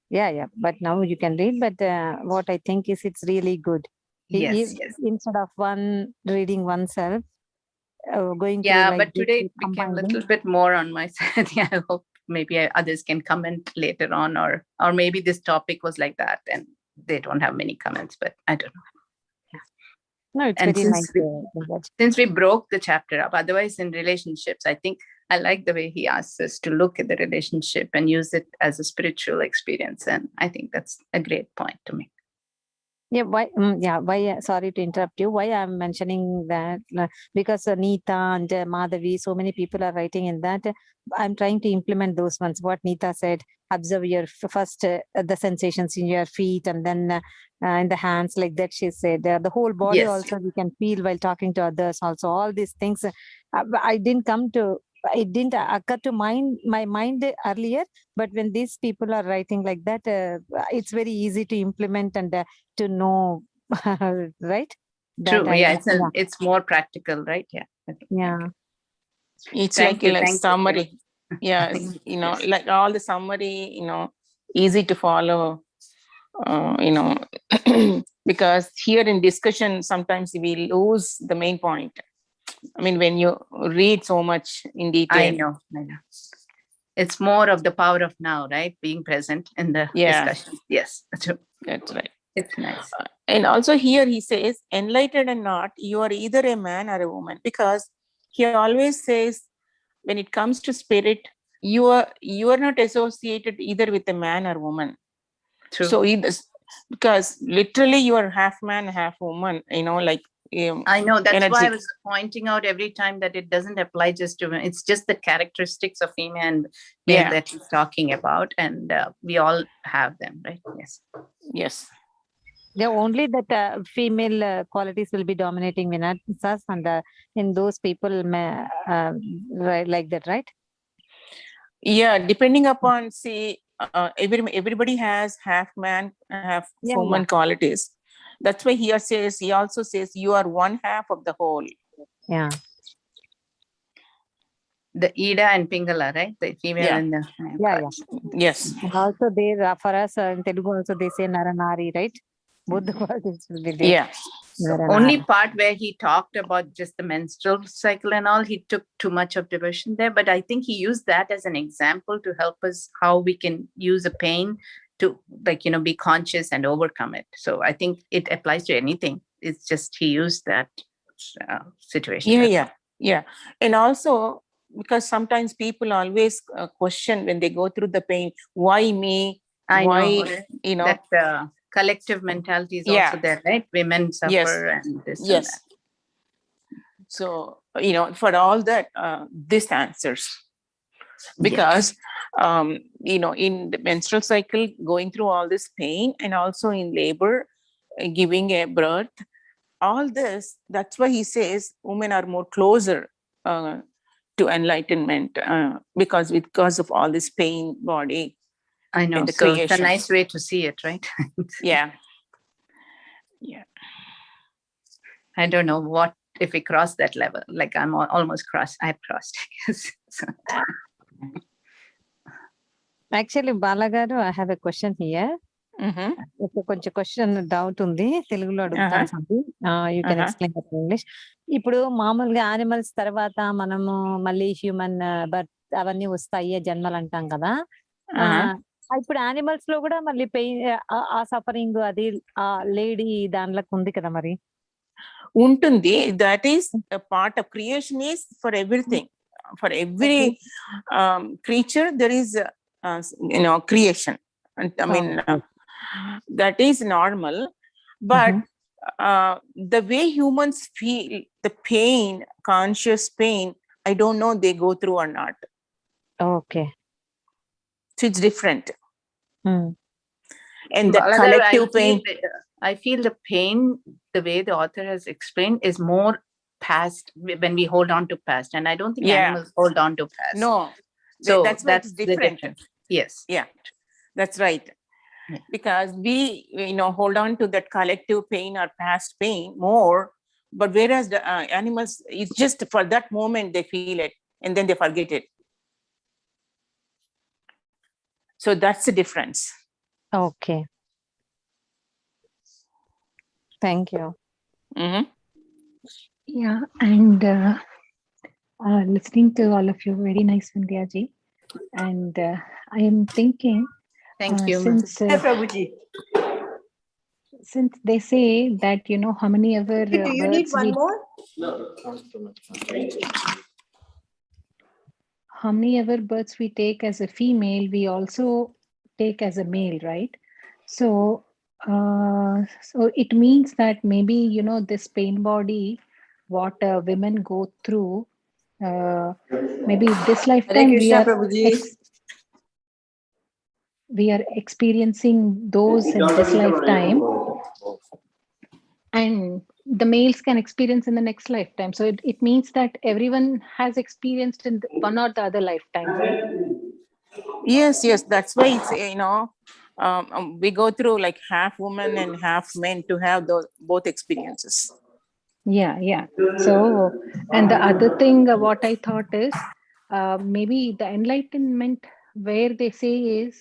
Yeah, but now you can read. But what I think is it's really good. Yes. Instead of one reading oneself, going through like but today it became a little bit more on my side. Yeah, I hope maybe others can comment later on, or maybe this topic was like that and they don't have many comments, but I don't know. No, it's very nice. Since we broke the chapter up, otherwise in relationships, I think I like the way he asks us to look at the relationship and use it as a spiritual experience, and I think that's a great point to make. Yeah, why? Sorry to interrupt you. Why I'm mentioning that? Because Neeta and Madhavi, so many people are writing in that. I'm trying to implement those ones. What Neeta said: observe your first the sensations in your feet, and then in the hands, like that. She said the whole body also we can feel while talking to others. Also, all these things. It didn't occur to my mind earlier, but when these people are writing like that, it's very easy to implement and to know, right? True. It's more practical, right? Yeah. It's like summary. Yeah, like all the summary, easy to follow. Because here in discussion, sometimes we lose the main point. I mean, when you read so much in detail. I know. It's more of the power of now, right? Being present in the discussion. Yes, that's true. That's right. It's nice. And also here he says, enlightened or not, you are either a man or a woman, because he always says, when it comes to spirit, you are not associated either with a man or woman. True. So because literally you are half man, half woman, like I know, that's energy. why I was pointing out every time that it doesn't apply just to women. It's just the characteristics of female and male that he's talking about, and we all have them, right? Yes. Yeah, only that female qualities will be dominating in us, and in those people, right, like that, right? Yeah, depending upon, see, everybody has half man, half woman qualities. That's why he also says you are one half of the whole. Yeah. The Ida and Pingala, right? The female and the Yes. And also there for us in Telugu also they say Naranari, right? Both the qualities will be there. Yeah. Only part where he talked about just the menstrual cycle and all, he took too much of diversion there. But I think he used that as an example to help us how we can use a pain to, be conscious and overcome it. So I think it applies to anything. It's just he used that situation. Yeah. And also, because sometimes people always question when they go through the pain, why me? Why, that collective mentality is also there, right? Women suffer and this and that. So, for all that, this answers. Because, in the menstrual cycle, going through all this pain, and also in labor, giving a birth, all this, that's why he says women are more closer to enlightenment because of all this pain body. I know. And the so creation. It's a nice way to see it, right? Yeah. I don't know what if we cross that level. Like I'm almost crossed. I've crossed, I guess. So. Actually, Balagaru, I have a question here. కొంచెం question doubt ఉంది తెలుగులో అడుగుతాను. You can explain that in English. ఇప్పుడు మామూలుగా animals తర్వాత మనము మళ్ళీ human birth అవన్నీ వస్తాయి జన్మలు అంటాం కదా. ఇప్పుడు యానిమల్స్ లో కూడా మళ్ళీ పెయిన్ ఆ సఫరింగ్ అది ఆ లేడీ దానిలోకి ఉంది కదా మరి. ఉంటుంది. That is part of creation is for everything. For every creature there is creation. I mean that is normal, but the way humans feel the pain, conscious pain, I don't know they go through or not. Okay. So it's different. And the collective pain, I feel the pain, the way the author has explained, is more past when we hold on to past, and I don't think animals hold on to past. No, so that's different. Yes, that's right. Because we hold on to that collective pain or past pain more, but whereas the animals, it's just for that moment they feel it and then they forget it. So that's the difference. Okay, thank you. Yeah, and listening to all of you, very nice, Vindhya ji. And I am thinking, thank you, since they say that how many ever do you need one more? How many ever births we take as a female, we also take as a male, right? So it means that maybe this pain body, what women go through, maybe this lifetime we are experiencing those in this lifetime, and the males can experience in the next lifetime. So it means that everyone has experienced in one or the other lifetime, right? Yes, that's why it's we go through like half women and half men to have those both experiences. Yeah. So, and the other thing what I thought is maybe the enlightenment where they say is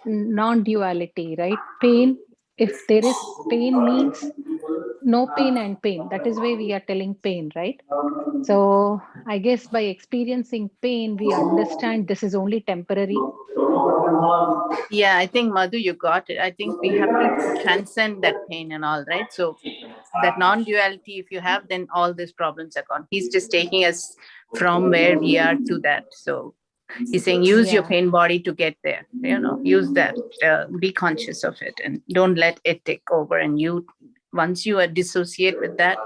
non-duality, right? Pain, if there is pain, means no pain and pain. That is why we are telling pain, right? So I guess by experiencing pain, we understand this is only temporary. Yeah, I think Madhu, you got it. I think we have to transcend that pain and all, right? So that non-duality, if you have, then all these problems are gone. He's just taking us from where we are to that. So he's saying, use your pain body to get there. Use that. Be conscious of it, and don't let it take over. And once you are dissociate with that,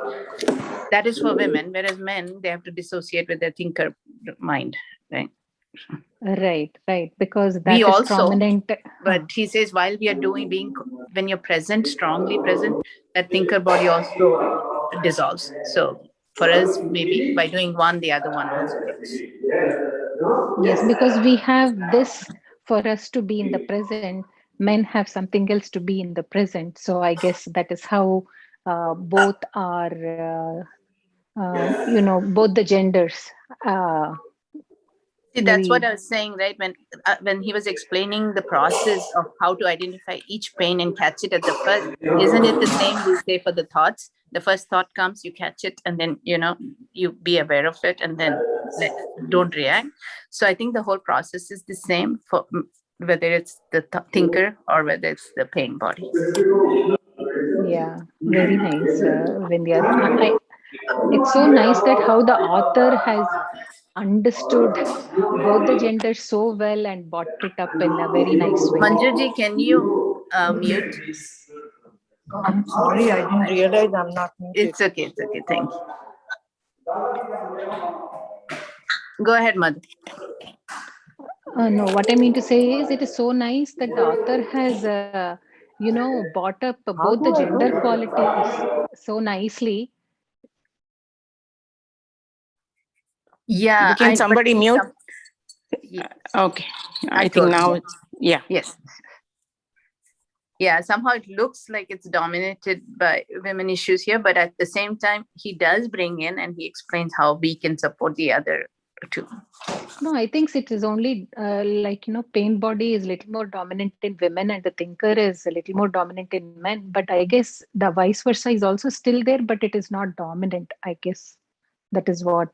that is for women. Whereas men, they have to dissociate with their thinker mind, right? Right. Because that We is also, prominent. but he says, while we are when you're present, strongly present, that thinker body also dissolves. So for us, maybe by doing one, the other one also grows. Yes, because we have this for us to be in the present. Men have something else to be in the present. So I guess that is how both are, both the genders. See, that's what I was saying, right? When he was explaining the process of how to identify each pain and catch it at the first, isn't it the same we say for the thoughts? The first thought comes, you catch it, and then you be aware of it, and then don't react. So I think the whole process is the same for whether it's the thinker or whether it's the pain body. Yeah, very nice, Vindhya. It's so nice that how the author has understood both the genders so well and brought it up in a very nice way. Manjuji, can you mute? I'm sorry, I didn't realize I'm not muted. It's okay. Thank you. Go ahead, Madhu. No, what I mean to say is it is so nice that the author has, brought up both the gender qualities so nicely. Yeah. Can somebody mute? Yes. Okay. I think now, yeah. Yes. Yeah, somehow it looks like it's dominated by women issues here, but at the same time, he does bring in and he explains how we can support the other two. No, I think it is only pain body is a little more dominant in women and the thinker is a little more dominant in men. But I guess the vice versa is also still there, but it is not dominant. I guess that is what.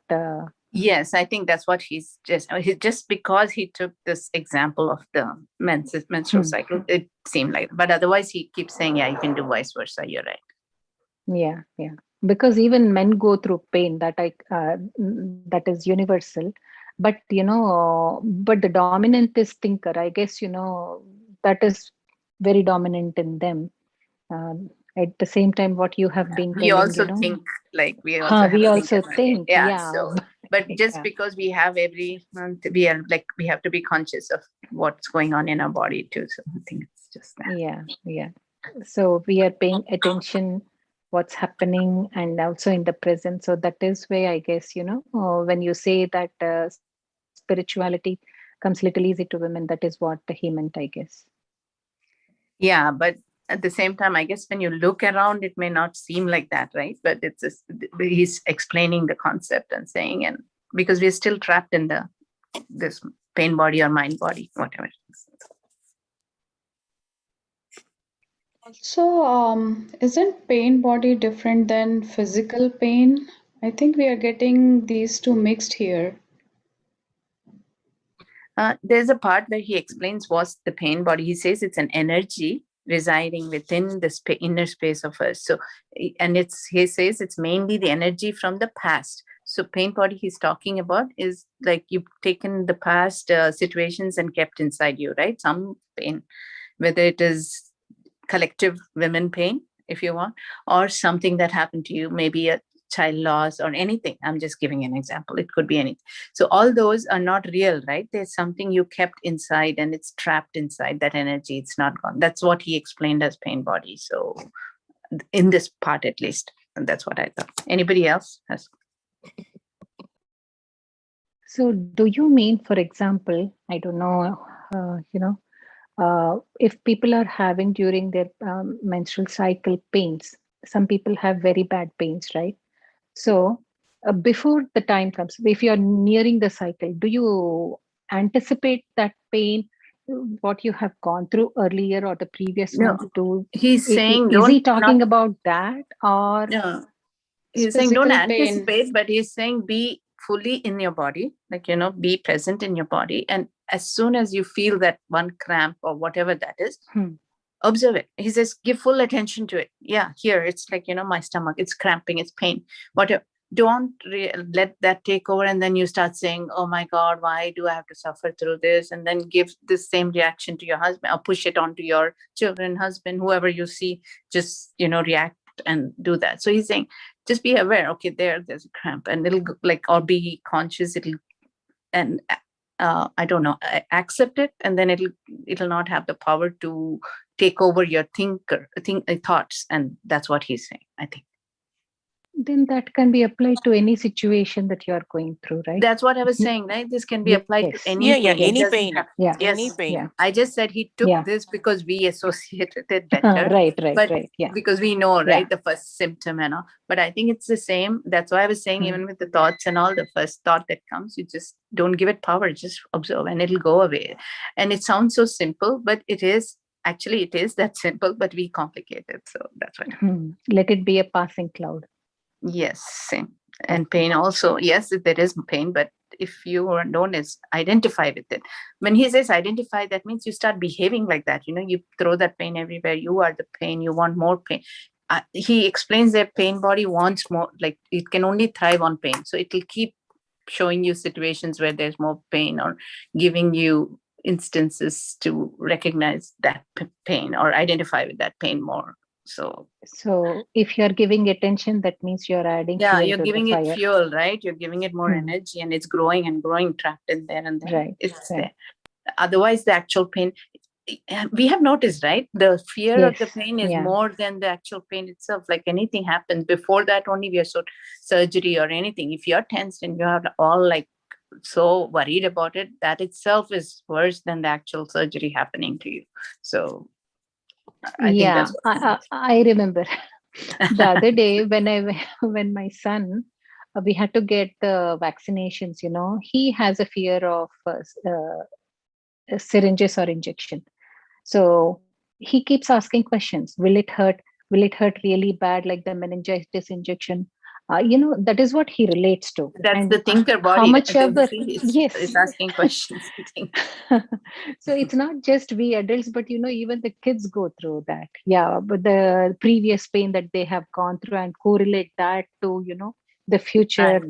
Yes, I think that's what he's just because he took this example of the menstrual cycle, it seemed like, but otherwise he keeps saying, yeah, you can do vice versa. You're right. Yeah. Because even men go through pain that is universal, but but the dominant is thinker. I guess that is very dominant in them. At the same time, what you have been we telling, also think like we also think. Yeah. So, but just because we have every month, we have to be conscious of what's going on in our body too. So I think it's just that. Yeah. So we are paying attention what's happening and also in the present. So that is where I guess when you say that spirituality comes little easy to women, that is what he meant, I guess. Yeah, but at the same time, I guess when you look around, it may not seem like that, right? But he's explaining the concept and saying, and because we're still trapped in this pain body or mind body, whatever. Also, isn't pain body different than physical pain? I think we are getting these two mixed here. There's a part where he explains what's the pain body. He says it's an energy residing within the inner space of us. So, and he says it's mainly the energy from the past. So pain body he's talking about is like you've taken the past situations and kept inside you, right? Some pain, whether it is collective women pain, if you want, or something that happened to you, maybe a child loss or anything. I'm just giving an example. It could be anything. So all those are not real, right? There's something you kept inside and it's trapped inside that energy. It's not gone. That's what he explained as pain body. So in this part, at least, and that's what I thought. Anybody else has? So do you mean, for example, I don't know, if people are having during their menstrual cycle pains, some people have very bad pains, right? So before the time comes, if you're nearing the cycle, do you anticipate that pain what you have gone through earlier or the previous No, ones too? he's saying Is he don't talking not. about that, or No, It's he's saying don't physical pain. anticipate, but he's saying be fully in your body, like, be present in your body. And as soon as you feel that one cramp or whatever that is, observe it. He says, give full attention to it. Yeah, here it's like, my stomach, it's cramping, it's pain, whatever. Don't let that take over. And then you start saying, oh my God, why do I have to suffer through this? And then give the same reaction to your husband or push it onto your children, husband, whoever you see, just, react and do that. So he's saying, just be aware. Okay, there's a cramp, and it'll or be conscious. And I don't know, accept it, and then it'll not have the power to take over your thoughts. And that's what he's saying, I think. then that can be applied to any situation that you are going through, right? That's what I was saying, right? This can be applied to any Yeah, pain. any pain. Yeah. Any Yes. pain. Yeah. I just said he took Yeah. this because we associated it better. Right. But Yeah. because we know, right, Yeah. the first symptom and all. But I think it's the same. That's why I was saying, even with the thoughts and all, the first thought that comes, you just don't give it power. Just observe, and it'll go away. And it sounds so simple, but it is. Actually, it is that simple, but we complicate it. So that's what. Let it be a passing cloud. Yes, same. And pain also. Yes, there is pain, but if you don't identify with it. When he says identify, that means you start behaving like that. You throw that pain everywhere. You are the pain. You want more pain. He explains that pain body wants more, like it can only thrive on pain. So it will keep showing you situations where there's more pain, or giving you instances to recognize that pain or identify with that pain more. So if you're giving attention, that means you're adding fuel you're to giving the it fire. fuel, right? You're giving it more energy, and it's growing and growing, trapped in there, and then Right. it's there. Otherwise, the actual pain, we have noticed, right? The fear of the pain is more than the actual pain itself. Like anything happens before that, only we are surgery or anything. If you're tensed and you're all like so worried about it, that itself is worse than the actual surgery happening to you. So I think that's I remember the other day when my son, we had to get the vaccinations. He has a fear of syringes or injection. So he keeps asking questions. Will it hurt? Will it hurt really bad, like the meningitis injection? That is what he relates to. That's and the thinker body. How much ever? Yes, is asking questions. So it's not just we adults, but even the kids go through that. Yeah, but the previous pain that they have gone through, and correlate that to the future.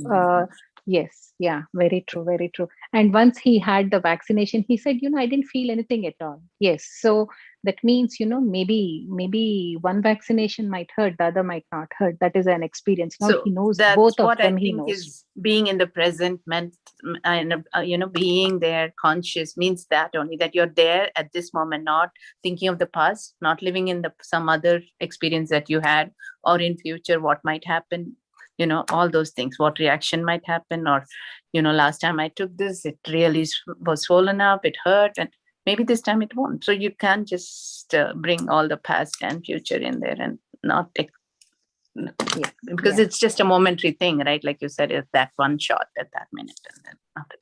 Yes, yeah, very true, very true. And once he had the vaccination, he said, I didn't feel anything at all. Yes, so that means maybe one vaccination might hurt, the other might not hurt. That is an experience. Now he knows both of them. He knows. Is being in the present meant, and being there conscious means that only, that you're there at this moment, not thinking of the past, not living in some other experience that you had, or in future what might happen. All those things, what reaction might happen, or last time I took this, it really was swollen up, it hurt, and maybe this time it won't. So you can't just bring all the past and future in there and not take, because it's just a momentary thing, right? Like you said, it's that one shot at that minute, and then after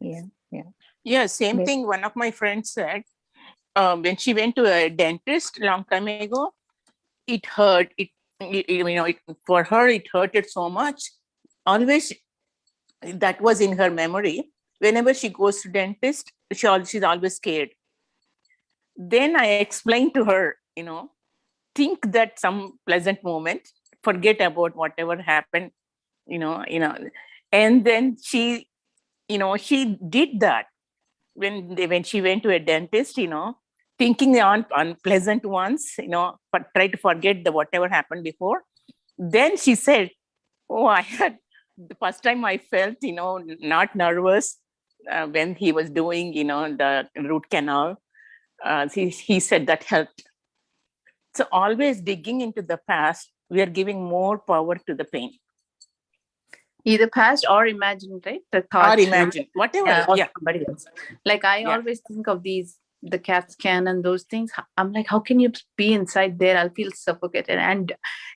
same thing. One of my friends said when she went to a dentist long time ago, it hurt. For her it hurted so much. Always, that was in her memory. Whenever she goes to dentist, she's always scared. Then I explained to her, think that some pleasant moment, forget about whatever happened, and then she did that when she went to a dentist, thinking on unpleasant ones, but try to forget whatever happened before. Then she said, I had the first time I felt, not nervous when he was doing, the root canal. He said that helped. So always digging into the past, we are giving more power to the pain. Either past or imagined, right? The thought. Or imagined, whatever. Somebody else. Like I always think of the CAT scan and those things. I'm like, how can you be inside there? I'll feel suffocated. And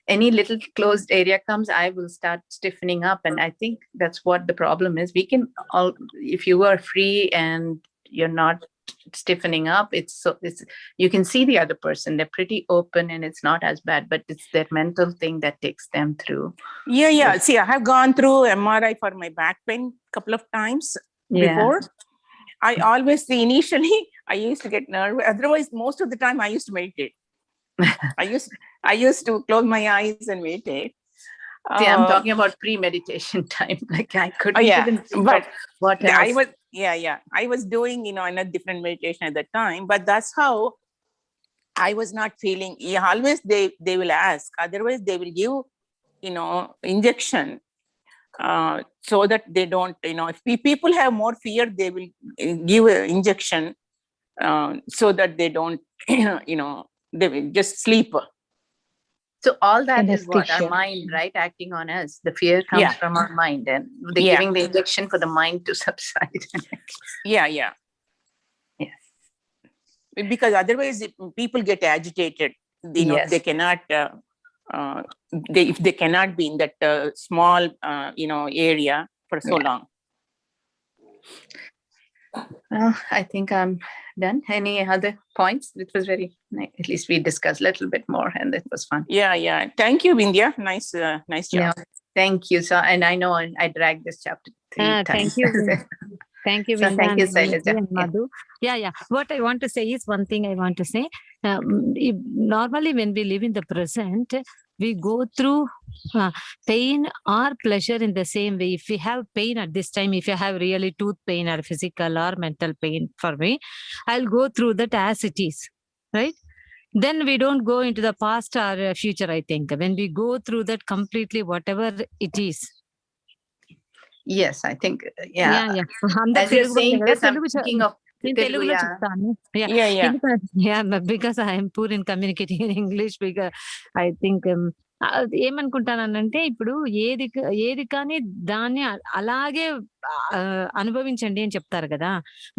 any little closed area comes, I will start stiffening up. And I think that's what the problem is. We can if you are free and you're not stiffening up. It's you can see the other person, they're pretty open and it's not as bad, but it's their mental thing that takes them through. Yeah. See, I have gone through MRI for my back pain a couple of times before. I always see, initially I used to get nervous. Otherwise, most of the time I used to meditate. I used to close my eyes and meditate. See, I'm talking about pre-meditation time. Like I couldn't even think but of what else. I was doing, in a different meditation at that time, but that's how I was not feeling. Always they will ask, otherwise they will give, injection, so that they don't, if people have more fear, they will give an injection, so that they don't, they will just sleep. So all that is what our mind, right, acting on us. The fear comes from our mind, and they're giving the injection for the mind to subside. Yes. Because otherwise, people get agitated. They cannot. If they cannot be in that small, area for so long. I think I'm done. Any other points? It was very nice. At least we discussed a little bit more, and it was fun. Yeah. Thank you, Vindhya. Nice job. Thank you. So, and I know I dragged this chapter 3 times. Thank you. Thank you, so thank you, Shailaja and Madhu. Yeah. What I want to say is one thing I want to say. Normally, when we live in the present, we go through pain or pleasure in the same way. If we have pain at this time, if you have really tooth pain or physical or mental pain, for me, I'll go through that as it is, right? Then we don't go into the past or future, I think. When we go through that completely, whatever it is. Yes, I think, Yeah. As you're saying this, I'm thinking of Telugu, because I am poor in communicating in English, because I think ఏమనుకుంటానంటే ఇప్పుడు ఏది కానీ దాన్ని అలాగే అనుభవించండి అని చెప్తారు కదా.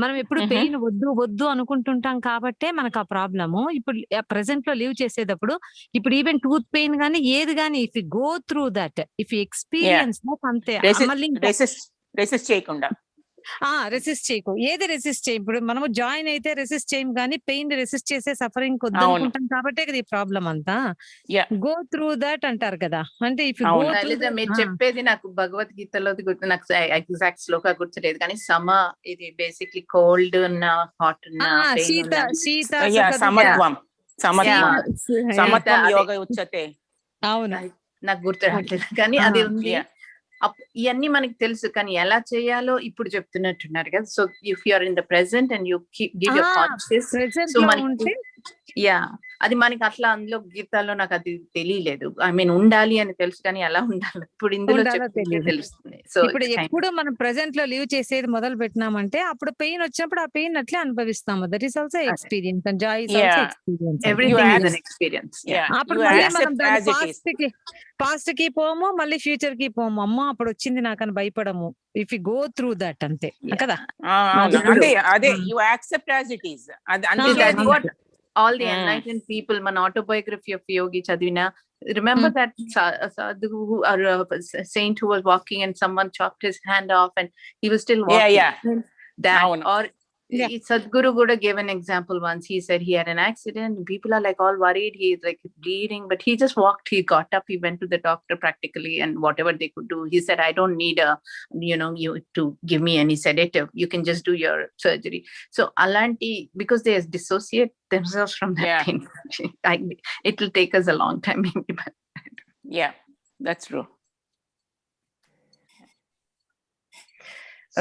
మనం ఎప్పుడు పెయిన్ వద్దు అనుకుంటుంటాం కాబట్టే మనకు ఆ ప్రాబ్లము. ఇప్పుడు ప్రెసెంట్ లో లివ్ చేసేటప్పుడు ఇప్పుడు ఈవెన్ టూత్ పెయిన్ గానీ ఏది గానీ if you go through that, if you experience that, అంతే. మళ్ళీ రెసిస్ట్ చేయకుండా రెసిస్ట్ చేయకు. ఏది రెసిస్ట్ చేయి. ఇప్పుడు మనము జాయిన్ అయితే రెసిస్ట్ చేయం, కానీ పెయిన్ రెసిస్ట్ చేసే సఫరింగ్ కొద్దుకుంటాం కాబట్టే కదా ఈ ప్రాబ్లం అంతా. గో త్రూ దట్ అంటారు కదా. అంటే ఇఫ్ గో త్రూ, మీరు చెప్పేది నాకు భగవద్గీతలో గుర్తు, నాకు ఎగ్జాక్ట్ శ్లోక గుర్తులేదు, కానీ ఇది బేసిక్లీ కోల్డ్ ఉన్న హాట్ ఉన్న సమత్వం యోగ ఉచ్యతే. అవును, నాకు గుర్తు రావట్లేదు, కానీ అది ఉంది. ఇవన్నీ మనకి తెలుసు, కానీ ఎలా చేయాలో ఇప్పుడు చెప్తున్నట్టున్నారు కదా. So if you are in the present and you give your conscious, so మనకి అది మనకి అట్లా అందులో గీతాల్లో నాకు అది తెలియలేదు. ఐ మీన్ ఉండాలి అని తెలుసు, కానీ ఎలా ఉండాలి ఇప్పుడు ఇందులో తెలుస్తుంది. సో ఇప్పుడు ఎప్పుడు మనం ప్రెసెంట్ లో లివ్ చేసేది మొదలు పెట్టినామంటే అప్పుడు పెయిన్ వచ్చినప్పుడు ఆ పెయిన్ అట్లే అనుభవిస్తాము. That is also experience and joy is also experience. Everything is an experience. అప్పుడు మళ్ళీ మనం పాస్ట్ కి పోము, మళ్ళీ ఫ్యూచర్ కి పోము. అమ్మ అప్పుడు వచ్చింది నాకని భయపడము. If you go through that, అంతే కదా. అదే you accept as it is. All the enlightened people, man autobiography of Yogi chadivina, remember that sadhu or saint who was walking and someone chopped his hand off and he was still walking. Or Sadhguru Guda gave an example once. He said he had an accident and people are like all worried, he's like bleeding, but he just walked, he got up, he went to the doctor practically, and whatever they could do, he said, I don't need you to give me any sedative, you can just do your surgery. So alanti, because they dissociate themselves from that pain, it will take us a long time maybe, but that's true.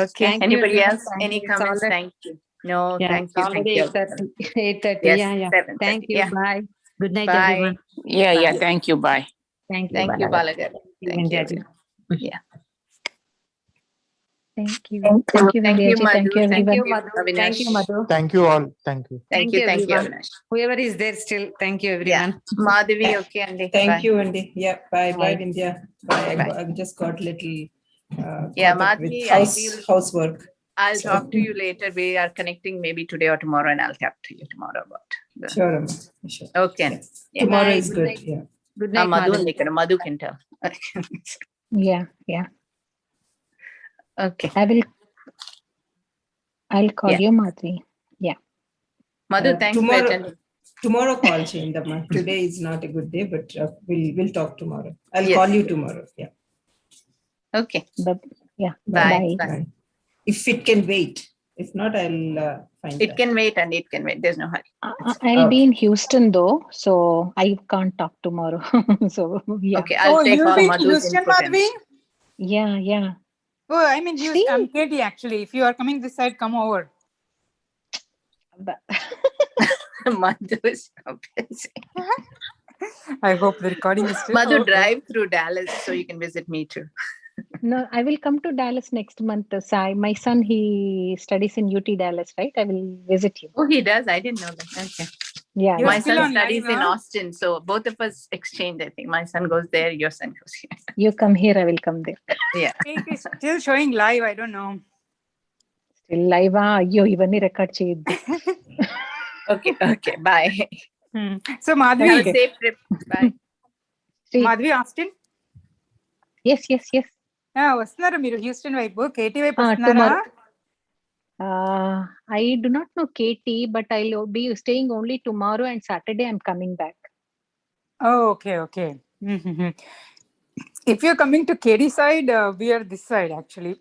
Okay. Anybody else? Any comments? Thank you. No, thank you. Thank you. 8:30. Thank you. Bye. Good night, everyone. Thank you. Bye. Thank you, Balagar. Thank you. Thank you. Thank you, Vindhya. Thank you, everyone. Thank you, Madhu. Thank you all. Thank you. Thank you, Avinash. Whoever is there still, thank you, everyone. Madhavi, okay, Andy. Thank you, Andy. Bye, Vindhya. Bye. I just got little. Madhavi, housework. I'll talk to you later. We are connecting maybe today or tomorrow, and I'll talk to you tomorrow about. Sure. Okay. Tomorrow is good. Good night, Madhu can tell. Yeah. Okay. I'll call you, Madhavi. Yeah. Madhu, thanks for attending. Tomorrow call, Chendamma. Today is not a good day, but we'll talk tomorrow. I'll Yes, call you yes. tomorrow. Yeah. Okay. Yeah. Bye. Bye. If it can wait. If not, I'll find It can wait and it can wait. There's no hurry. I'll be in Houston though, so I can't talk tomorrow. So yeah. Okay, I'll take you'll all be in Madhu's Houston, input. Madhvi? Yeah. Oh, I'm in Houston. See? I'm Katie, actually. If you are coming this side, come over. Madhu is so busy. I hope the recording is still. Madhu, Oh, drive through Dallas so you can visit me too. No, I will come to Dallas next month. Sai, my son, he studies in UT Dallas, right? I will visit you. Oh, he does? I didn't know that. Okay. Yeah. You're My still son on studies live, in huh? Austin, so both of us exchange. I think my son goes there, your son goes here. You come here, I will come there. Yeah. Hey, it is still showing live. I don't know. Still live. Ayyo, ivanni record cheyiddu. Okay. Bye. So, Madhvi. Have a safe trip. Bye. Madhvi, Austin? Yes. వస్తున్నారా మీరు Houston వైపు KT వైపు వస్తున్నారా Tomorrow. I do not know Katie, but I'll be staying only tomorrow and Saturday I'm coming back. Okay. If you're coming to KT side we are this side actually.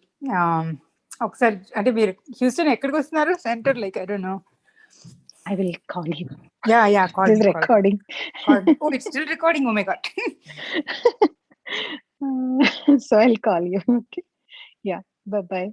ఒకసారి అంటే మీరు Houston ఎక్కడికి వస్తున్నారు centre like I don't know. I will call you. Yeah, call. This is recording. Oh, it's still recording. Oh my God. So I'll call you. Okay. Yeah. Bye-bye.